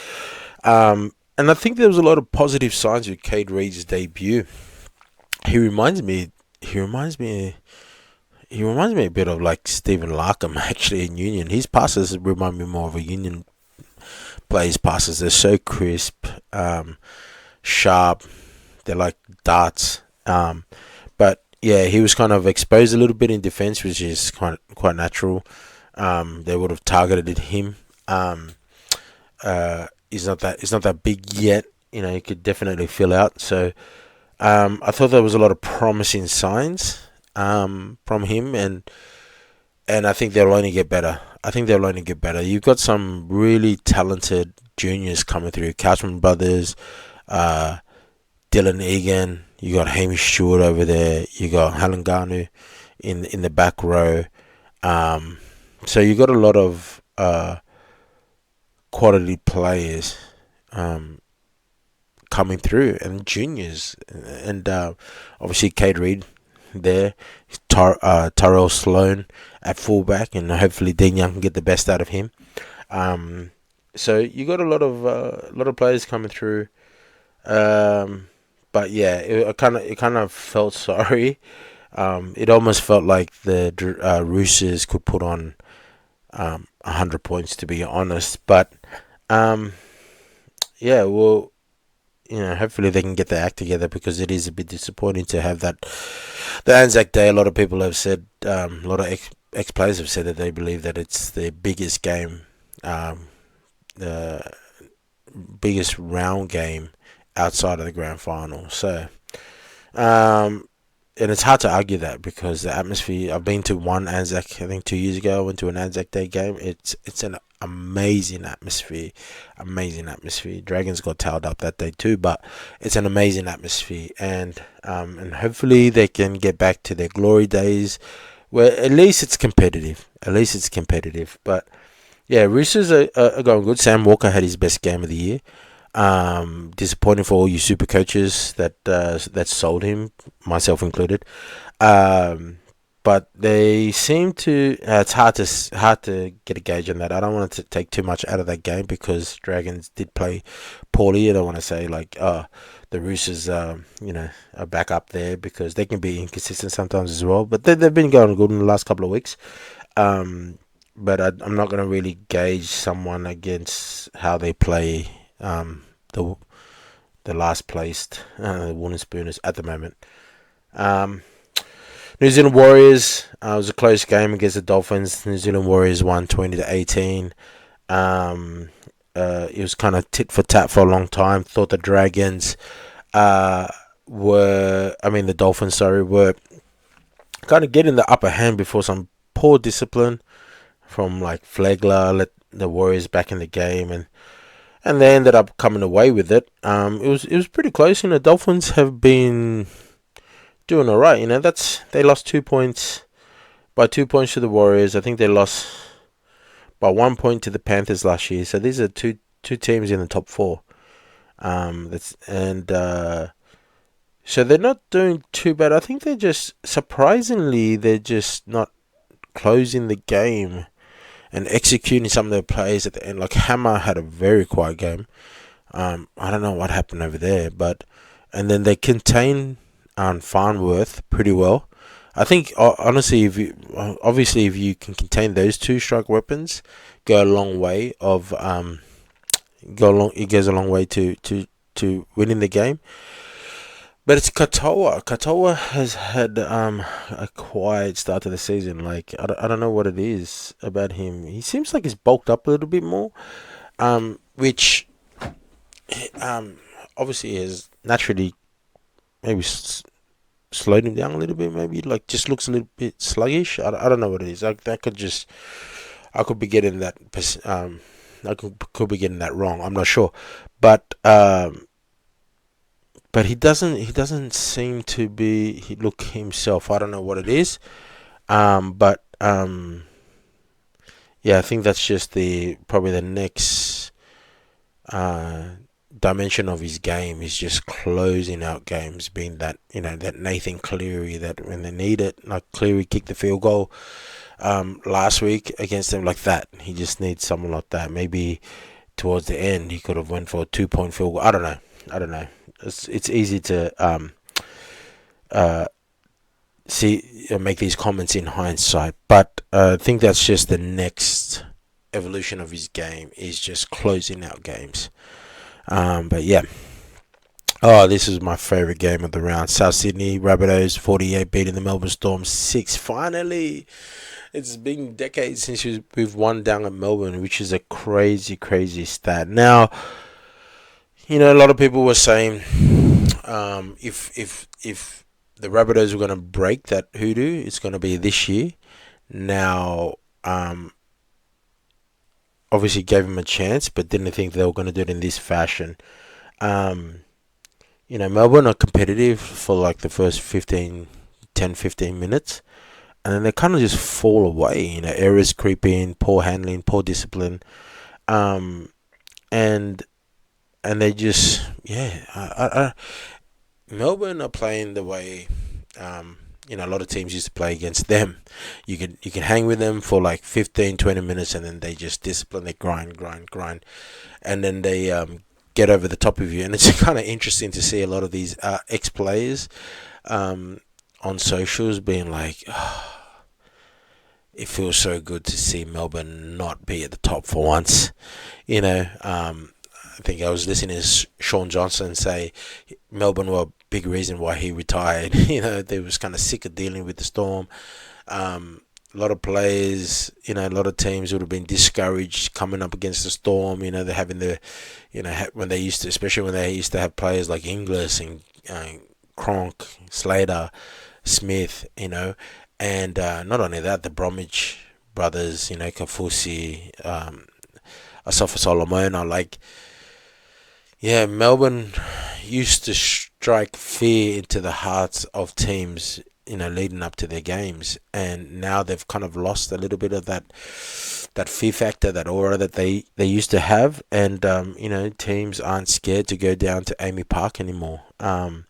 And I think there was a lot of positive signs with Cade Reid's debut. He reminds me. He reminds me. He reminds me a bit of like Stephen Larkham actually in Union. His passes remind me more of a Union player's passes. They're so crisp, sharp. They're like darts. But yeah, he was kind of exposed a little bit in defense, which is quite natural. They would have targeted him. He's not that big yet. He could definitely fill out. So I thought there was a lot of promising signs from him, and I think they'll only get better. You've got some really talented juniors coming through. Couchman brothers, Dylan Egan. You got Hamish Stewart over there. You got Halanganu in the back row. So you got a lot of quality players coming through, and juniors, and obviously Cade Reid there, Tyrell Sloan at fullback, and hopefully Dean Young can get the best out of him. So you got a lot of players coming through. But yeah, it kind of felt sorry. It almost felt like the Roosters could put on 100 points, to be honest. But yeah, well, hopefully they can get their act together, because it is a bit disappointing to have that. The Anzac Day, a lot of people have said, a lot of ex-players have said that they believe that it's the biggest game, the biggest round game outside of the grand final. So, and it's hard to argue that, because the atmosphere. I've been to one Anzac, I think 2 years ago. I went to an Anzac Day game. It's an amazing atmosphere. Dragons got towed up that day too, but it's an amazing atmosphere, and hopefully they can get back to their glory days, where at least it's competitive. But yeah, Roosters are going good. Sam Walker had his best game of the year. Disappointing for all you super coaches that sold him, myself included. But they seem to. It's hard to get a gauge on that. I don't want to take too much out of that game, because Dragons did play poorly. I don't want to say like the Roosters are back up there, because they can be inconsistent sometimes as well. But they've been going good in the last couple of weeks. But I'm not going to really gauge someone against how they play. The last placed Wooden Spooners at the moment. New Zealand Warriors. It was a close game against the Dolphins. New Zealand Warriors won 20-18. It was kind of tit for tat for a long time. Thought the Dragons the Dolphins, were kind of getting the upper hand before some poor discipline from like Flegler let the Warriors back in the game, and they ended up coming away with it. It was pretty close. Dolphins have been doing all right. They lost 2 points, by 2 points to the Warriors. I think they lost by 1 point to the Panthers last year. So these are two teams in the top four. That's and so they're not doing too bad. I think they're just not closing the game and executing some of their plays at the end. Like Hammer had a very quiet game. I don't know what happened over there, but and then they contain Farnworth pretty well. I think honestly, if you can contain those two strike weapons, go a long way of it goes a long way to winning the game. But it's Katoa. Katoa has had a quiet start to the season. Like I don't know what it is about him. He seems like he's bulked up a little bit more. Which um obviously has naturally maybe slowed him down a little bit. Maybe like just looks a little bit sluggish. I don't know what it is. Like that could just I could be getting that I could be getting that wrong. I'm not sure, but he doesn't seem to be he look himself. I don't know what it is. But yeah, I think that's just the probably the next uh dimension of his game is just closing out games, being that that Nathan Cleary that when they need it, like Cleary kicked the field goal last week against them like that. He just needs someone like that. Maybe towards the end he could have went for a 2 point field goal. I don't know. It's easy to uh see make these comments in hindsight, but I think that's just the next evolution of his game is just closing out games. But yeah. Oh, this is my favourite game of the round. South Sydney Rabbitohs 48 beating the Melbourne Storm 6. Finally, it's been decades since we've won down at Melbourne, which is a crazy, crazy stat. Now, a lot of people were saying if the Rabbitohs were going to break that hoodoo, it's going to be this year. Now, obviously gave him a chance, but didn't think they were going to do it in this fashion. Um, Melbourne are competitive for like the first 15 minutes, and then they kind of just fall away. Errors creep in, poor handling, poor discipline, um, and they just Melbourne are playing the way a lot of teams used to play against them. You can hang with them for like 15, 20 minutes, and then they just discipline, they grind, and then they get over the top of you. And it's kind of interesting to see a lot of these ex players on socials being like, oh, it feels so good to see Melbourne not be at the top for once. I think I was listening to Sean Johnson say Melbourne were a big reason why he retired. They was kind of sick of dealing with the Storm. A lot of players, a lot of teams would have been discouraged coming up against the Storm. They're having when they used to, especially when they used to have players like Inglis and Cronk, Slater, Smith, and not only that, the Bromwich brothers, Kafusi, Asafa Solomona, like. Yeah, Melbourne used to strike fear into the hearts of teams, leading up to their games, and now they've kind of lost a little bit of that fear factor, that aura that they used to have, and teams aren't scared to go down to Amy Park anymore. And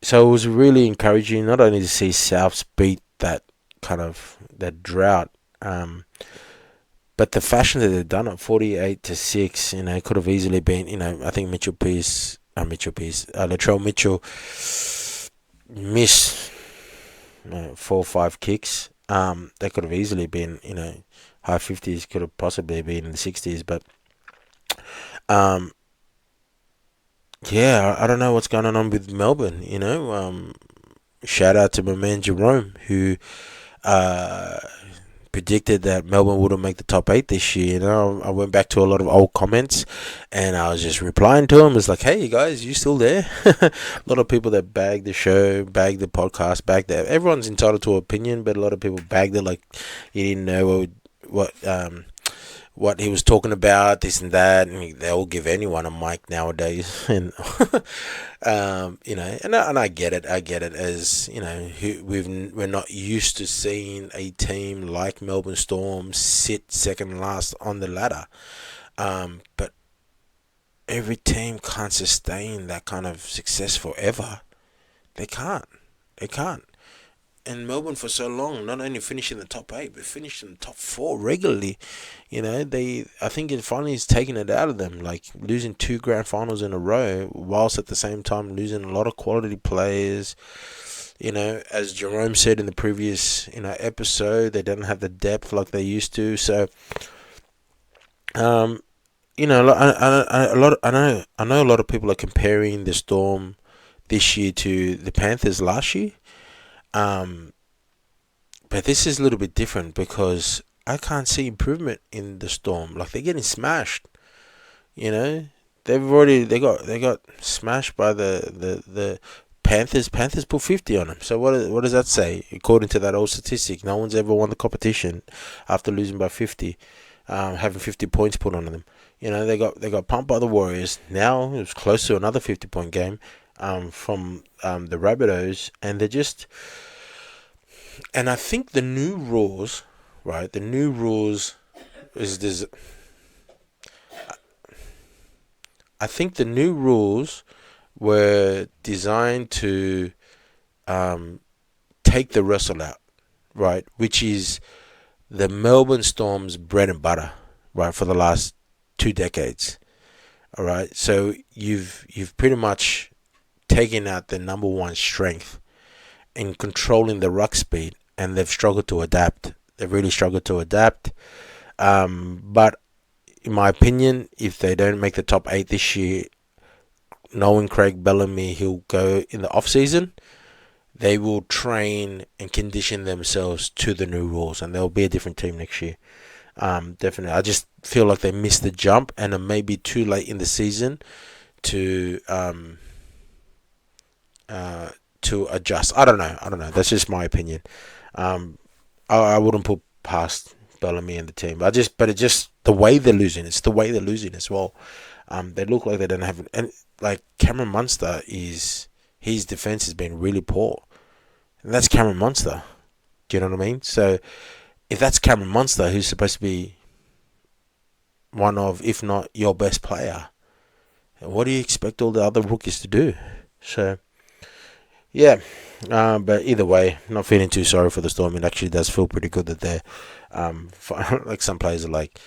so it was really encouraging not only to see Souths beat that drought. But the fashion that they've done it, 48-6, could have easily been, I think Latrell Mitchell missed 4 or 5 kicks. They could have easily been, high 50s, could have possibly been in the 60s. But, yeah, I don't know what's going on with Melbourne, Shout out to my man Jarome, who predicted that Melbourne wouldn't make the top 8 this year. I went back to a lot of old comments, and I was just replying to them. It's like, hey, you guys, you still there? A lot of people that bag the show, bag the podcast, bag that. Everyone's entitled to an opinion, but a lot of people bagged it like you didn't know what he was talking about, this and that, and they'll give anyone a mic nowadays, and and I get it. As we're not used to seeing a team like Melbourne Storm sit second last on the ladder, but every team can't sustain that kind of success forever. They can't. They can't. And Melbourne for so long, not only finished in the top 8, but finished in the top 4 regularly. I think it finally has taken it out of them, like losing 2 grand finals in a row, whilst at the same time losing a lot of quality players. As Jarome said in the previous episode, they don't have the depth like they used to. So, I know a lot of people are comparing the Storm this year to the Panthers last year. But this is a little bit different because I can't see improvement in the Storm. Like, they're getting smashed. They got smashed by the Panthers. Panthers put 50 on them. So what does that say? According to that old statistic, no one's ever won the competition after losing by 50, having 50 points put on them. They got pumped by the Warriors. Now it was close to another 50-point game from the Rabbitohs, and they're just. And I think the new rules, right? The new rules is this. I think the new rules were designed to take the wrestle out, right? Which is the Melbourne Storm's bread and butter, right, for the last 2 decades. All right, so you've pretty much taken out the number one strength in controlling the ruck speed, and they've struggled to adapt. They've really struggled to adapt. But in my opinion, if they don't make the top 8 this year, knowing Craig Bellamy, he'll go in the off season. They will train and condition themselves to the new rules, and they'll be a different team next year. Definitely, I just feel like they missed the jump, and it may be too late in the season to adjust. I don't know. That's just my opinion. I wouldn't put past Bellamy and the team. But it's just the way they're losing. It's the way they're losing as well. They look like they don't have, and like Cameron Munster his defense has been really poor, and that's Cameron Munster. Do you know what I mean? So if that's Cameron Munster, who's supposed to be one of, if not your best player, what do you expect all the other rookies to do? So yeah, but either way, not feeling too sorry for the Storm. It actually does feel pretty good that they're, like some players are like,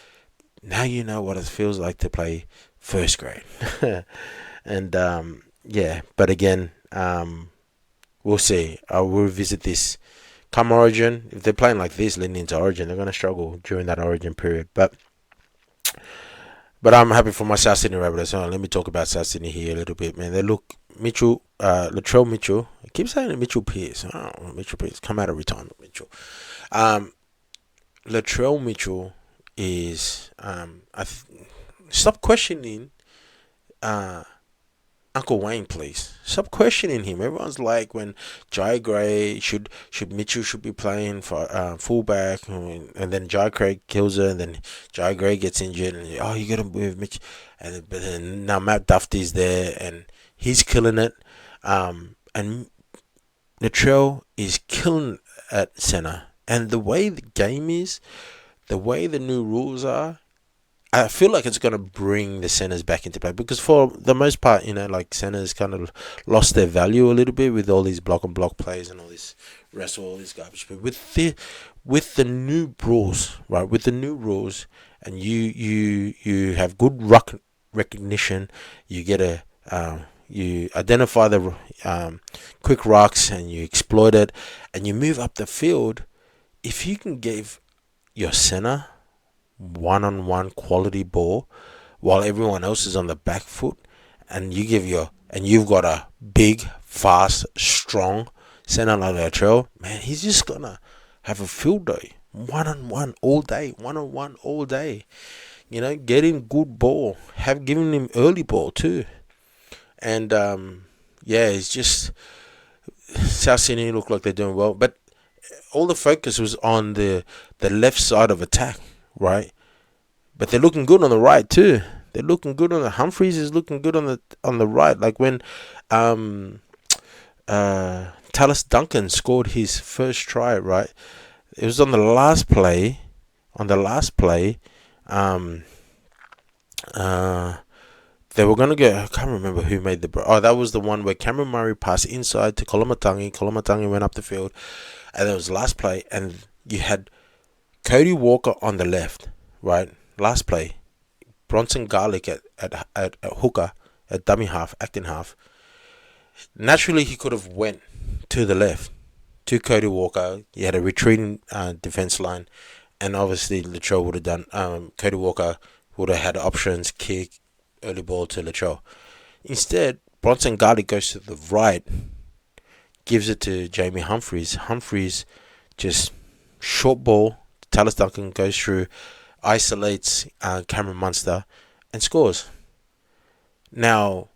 now you know what it feels like to play first grade. And yeah, but again, we'll see. I'll revisit this come Origin. If they're playing like this leading into Origin, they're going to struggle during that Origin period. But I'm happy for my South Sydney Rabbitohs. Let me talk about South Sydney here a little bit, man. They look Latrell Mitchell. I keep saying it, Mitchell Pearce. Oh, Mitchell Pearce. Come out of retirement, Mitchell. Latrell Mitchell is stop questioning Uncle Wayne, please. Stop questioning him. Everyone's like, when Jai Gray should Mitchell should be playing for fullback, and then Jai Gray kills her, and then Jai Gray gets injured, and you gotta move Mitch, but then now Matt Duffy's there, and he's killing it, and Latrell is killing at center, and the way the game is, the way the new rules are, I feel like it's going to bring the centers back into play, because for the most part, like centers kind of lost their value a little bit with all these block and block plays and all this wrestle, all this garbage. But with the new rules, right? With the new rules, and you have good ruck recognition, you get you identify the quick rocks and you exploit it, and you move up the field. If you can give your center one-on-one quality ball while everyone else is on the back foot, and you've got a big, fast, strong center like Latrell, man, he's just gonna have a field day. One-on-one all day. Getting good ball. Giving him early ball too. And it's just South Sydney look like they're doing well, but all the focus was on the left side of attack, right? But they're looking good on the right too. They're looking good on the Humphreys is looking good on the right. Like when Tallis Duncan scored his first try, right? It was on the last play. they were going to go. I can't remember who made the. Oh, that was the one where Cameron Murray passed inside to Kolomatangi. Kolomatangi went up the field, and there was the last play, and you had Cody Walker on the left, right? Last play, Bronson Garlick at hooker, at dummy half, acting half. Naturally, he could have went to the left to Cody Walker. You had a retreating defense line, and obviously Latrell would have done. Cody Walker would have had options, kick, early ball to Latrell. Instead, Bronson Garlick goes to the right, gives it to Jamie Humphries. Humphries just short ball. Tallis Duncan goes through, isolates Cameron Munster, and scores. Now,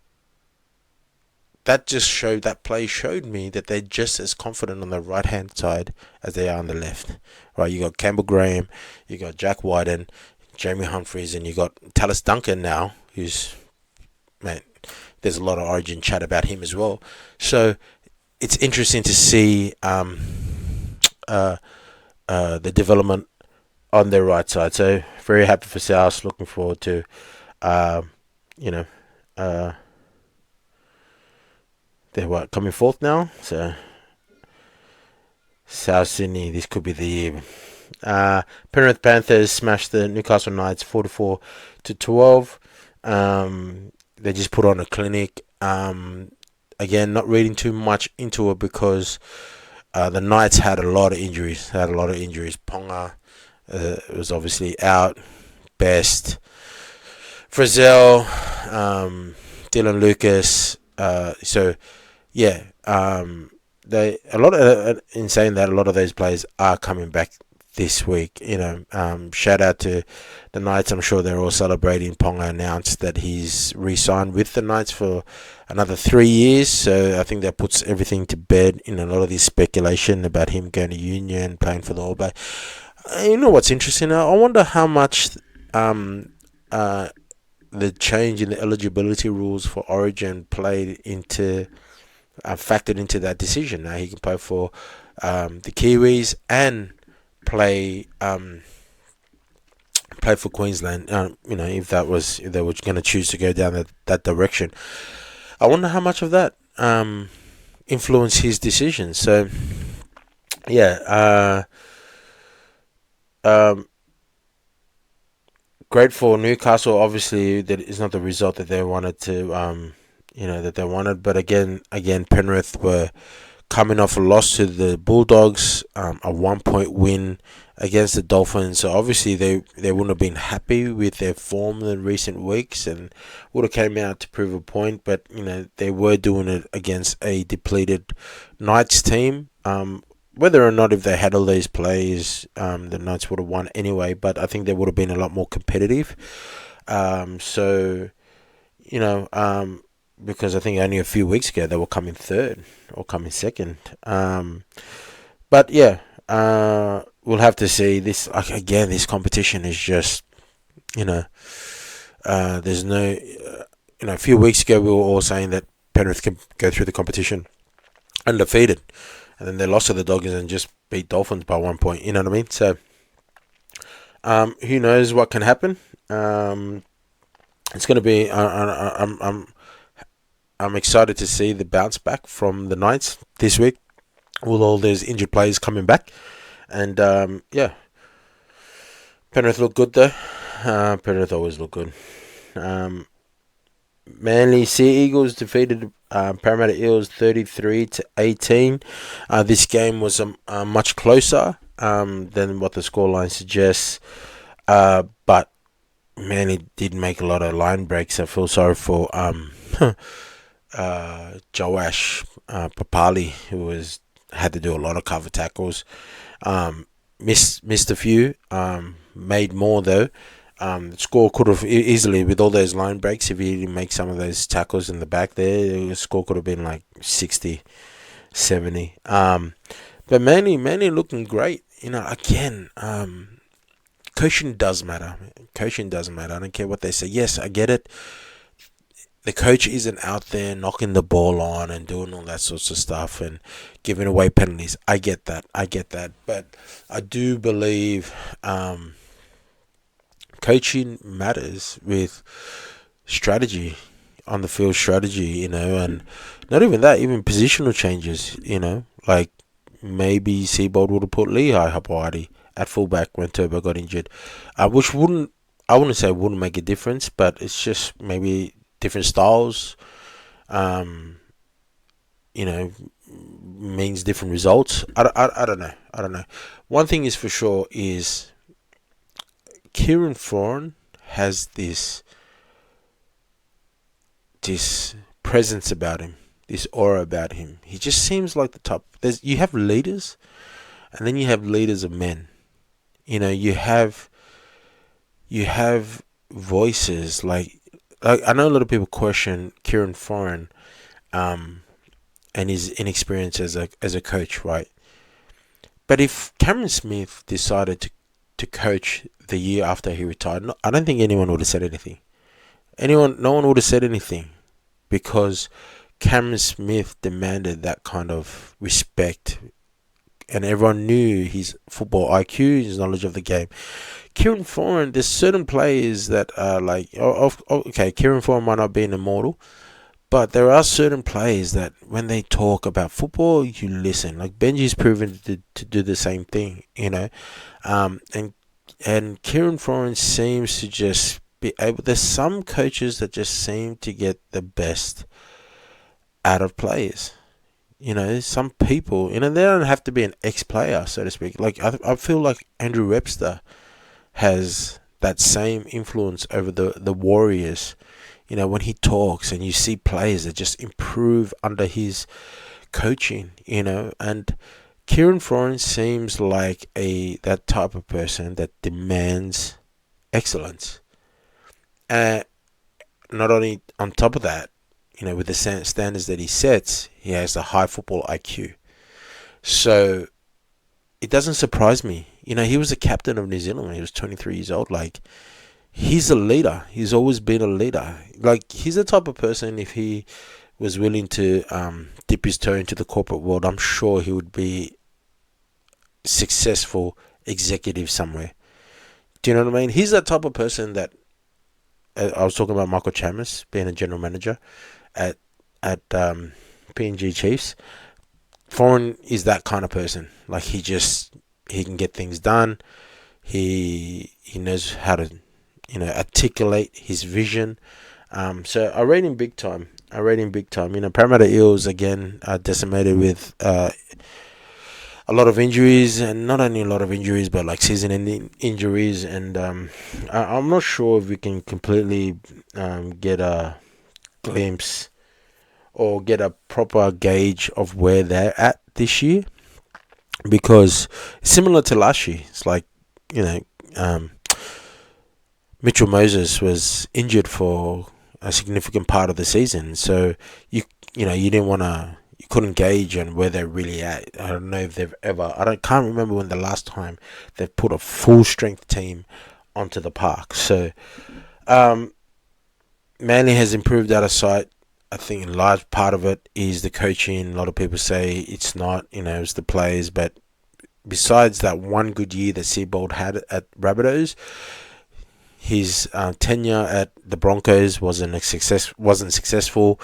that play showed me that they're just as confident on the right hand side as they are on the left. Right, you got Campbell Graham, you got Jack Wyden, Jamie Humphries, and you got Tallis Duncan now, who's, man, there's a lot of Origin chat about him as well. So it's interesting to see the development on their right side. So very happy for South. Looking forward to, they're coming fourth now. So South Sydney, this could be the year. Penrith Panthers smashed the Newcastle Knights 44-12. They just put on a clinic. Again, not reading too much into it because the Knights had a lot of injuries. Ponga was obviously out. Best. Frizzell, Dylan Lucas. In saying that, a lot of those players are coming back this week. Shout out to the Knights. I'm sure they're all celebrating. Ponga announced that he's re-signed with the Knights for another 3 years, so I think that puts everything to bed in a lot of this speculation about him going to Union, playing for the All Black. You know what's interesting? I wonder how much the change in the eligibility rules for Origin factored into that decision. Now he can play for the Kiwis and play for Queensland. If they were going to choose to go down that direction, I wonder how much of that influenced his decision. So great for Newcastle. Obviously, that is not the result that they wanted but again, Penrith were coming off a loss to the Bulldogs, a 1-point win against the Dolphins. So obviously they wouldn't have been happy with their form in recent weeks and would have came out to prove a point. But they were doing it against a depleted Knights team. Whether or not if they had all these plays, the Knights would have won anyway. But I think they would have been a lot more competitive. Because I think only a few weeks ago they were coming third or coming second. But yeah, we'll have to see. This again, this competition is just, there's no, a few weeks ago we were all saying that Penrith can go through the competition undefeated, and then they lost to the Doggers and just beat Dolphins by 1 point. You know what I mean? So, who knows what can happen? It's going to be. I'm excited to see the bounce back from the Knights this week, with all those injured players coming back. And, Penrith look good, though. Penrith always look good. Manly Sea Eagles defeated Parramatta Eels 33-18. This game was much closer than what the scoreline suggests. But Manly did make a lot of line breaks. I feel sorry for Joash Papali, who had to do a lot of cover tackles. Missed a few. Made more though. The score could have easily, with all those line breaks, if he didn't make some of those tackles in the back there, the score could have been like 60, 70. But Manly looking great. Again, coaching does matter. I don't care what they say. Yes, I get it. The coach isn't out there knocking the ball on and doing all that sorts of stuff and giving away penalties. I get that. But I do believe coaching matters with strategy. on the field strategy, and not even that, even positional changes, like maybe Seabold would have put Lehigh Hapawadi at fullback when Turbo got injured, which I wouldn't say wouldn't make a difference, but it's just maybe different styles, um, means different results. I don't know. I don't know. One thing is for sure is Kieran Foran has this presence about him, this aura about him. He just seems like the top. You have leaders, and then you have leaders of men. You have voices like I know a lot of people question Kieran Foran, and his inexperience as a coach, right? But if Cameron Smith decided to coach the year after he retired, I don't think anyone would have said anything. No one would have said anything, because Cameron Smith demanded that kind of respect, and everyone knew his football IQ, his knowledge of the game. Kieran Foran, there's certain players that are like, okay, Kieran Foran might not be an immortal, but there are certain players that when they talk about football, you listen. Like Benji's proven to do the same thing, and Kieran Foran seems to just be able. There's some coaches that just seem to get the best out of players. Some people, they don't have to be an ex-player, so to speak. Like I feel like Andrew Webster has that same influence over the Warriors. When he talks and you see players that just improve under his coaching, and Kieran Foran seems like that type of person that demands excellence. And not only on top of that, with the standards that he sets, he has a high football IQ. So it doesn't surprise me. He was the captain of New Zealand when he was 23 years old. Like, he's a leader. He's always been a leader. Like, he's the type of person, if he was willing to dip his toe into the corporate world, I'm sure he would be successful executive somewhere. Do you know what I mean? He's that type of person that I was talking about Michael Chammas being a general manager at PNG Chiefs. Foreign is that kind of person. Like, he can get things done. He knows how to articulate his vision. So I rate him big time. Parramatta Eels again are decimated with a lot of injuries, and not only a lot of injuries, but like season-ending injuries. And I'm not sure if we can completely get a glimpse or get a proper gauge of where they're at this year, because similar to last year, it's like Mitchell Moses was injured for a significant part of the season, so you couldn't gauge on where they're really at. I don't know if they've ever. Can't remember when the last time they've put a full strength team onto the park. So, Manly has improved out of sight. I think a large part of it is the coaching. A lot of people say it's not. It's the players. But besides that one good year that Seabold had at Rabbitohs, his tenure at the Broncos wasn't successful.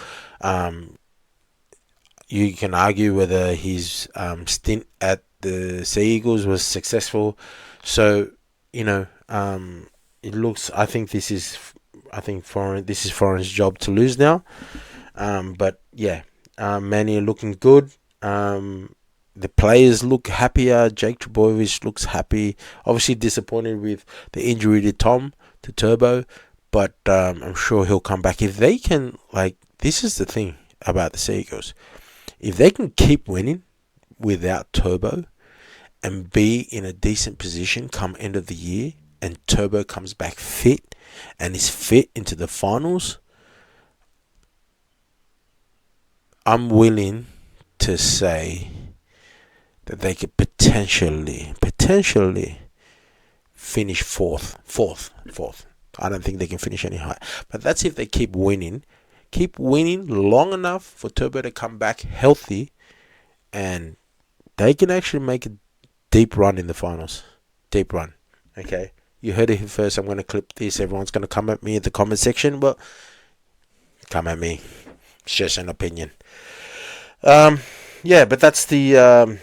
You can argue whether his stint at the Sea Eagles was successful. So, it looks. I think this is Foreign's job to lose now. But yeah, Manny are looking good. The players look happier. Jake Trbojevic looks happy. Obviously disappointed with the injury to Turbo, but I'm sure he'll come back if they can. Like, this is the thing about the Sea Eagles. If they can keep winning without Turbo and be in a decent position come end of the year, and Turbo comes back fit and is fit into the finals, I'm willing to say that they could potentially finish fourth. I don't think they can finish any higher, but that's if they keep winning long enough for Turbo to come back healthy, and they can actually make a deep run in the finals. Deep run. Okay, you heard it here first. I'm going to clip this. Everyone's going to come at me in the comment section. Well, come at me. It's just an opinion. Yeah, but that's the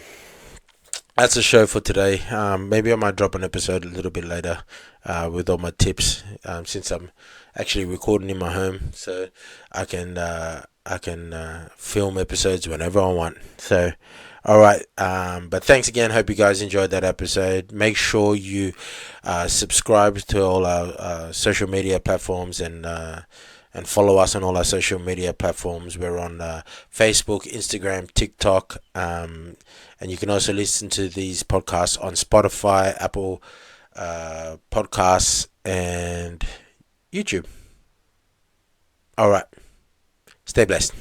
show for today. Maybe I might drop an episode a little bit later with all my tips, since I'm actually recording in my home, so I can film episodes whenever I want. So, all right. But thanks again. Hope you guys enjoyed that episode. Make sure you subscribe to all our social media platforms and follow us on all our social media platforms. We're on Facebook, Instagram, TikTok, and you can also listen to these podcasts on Spotify, Apple Podcasts, and YouTube. All right. Stay blessed.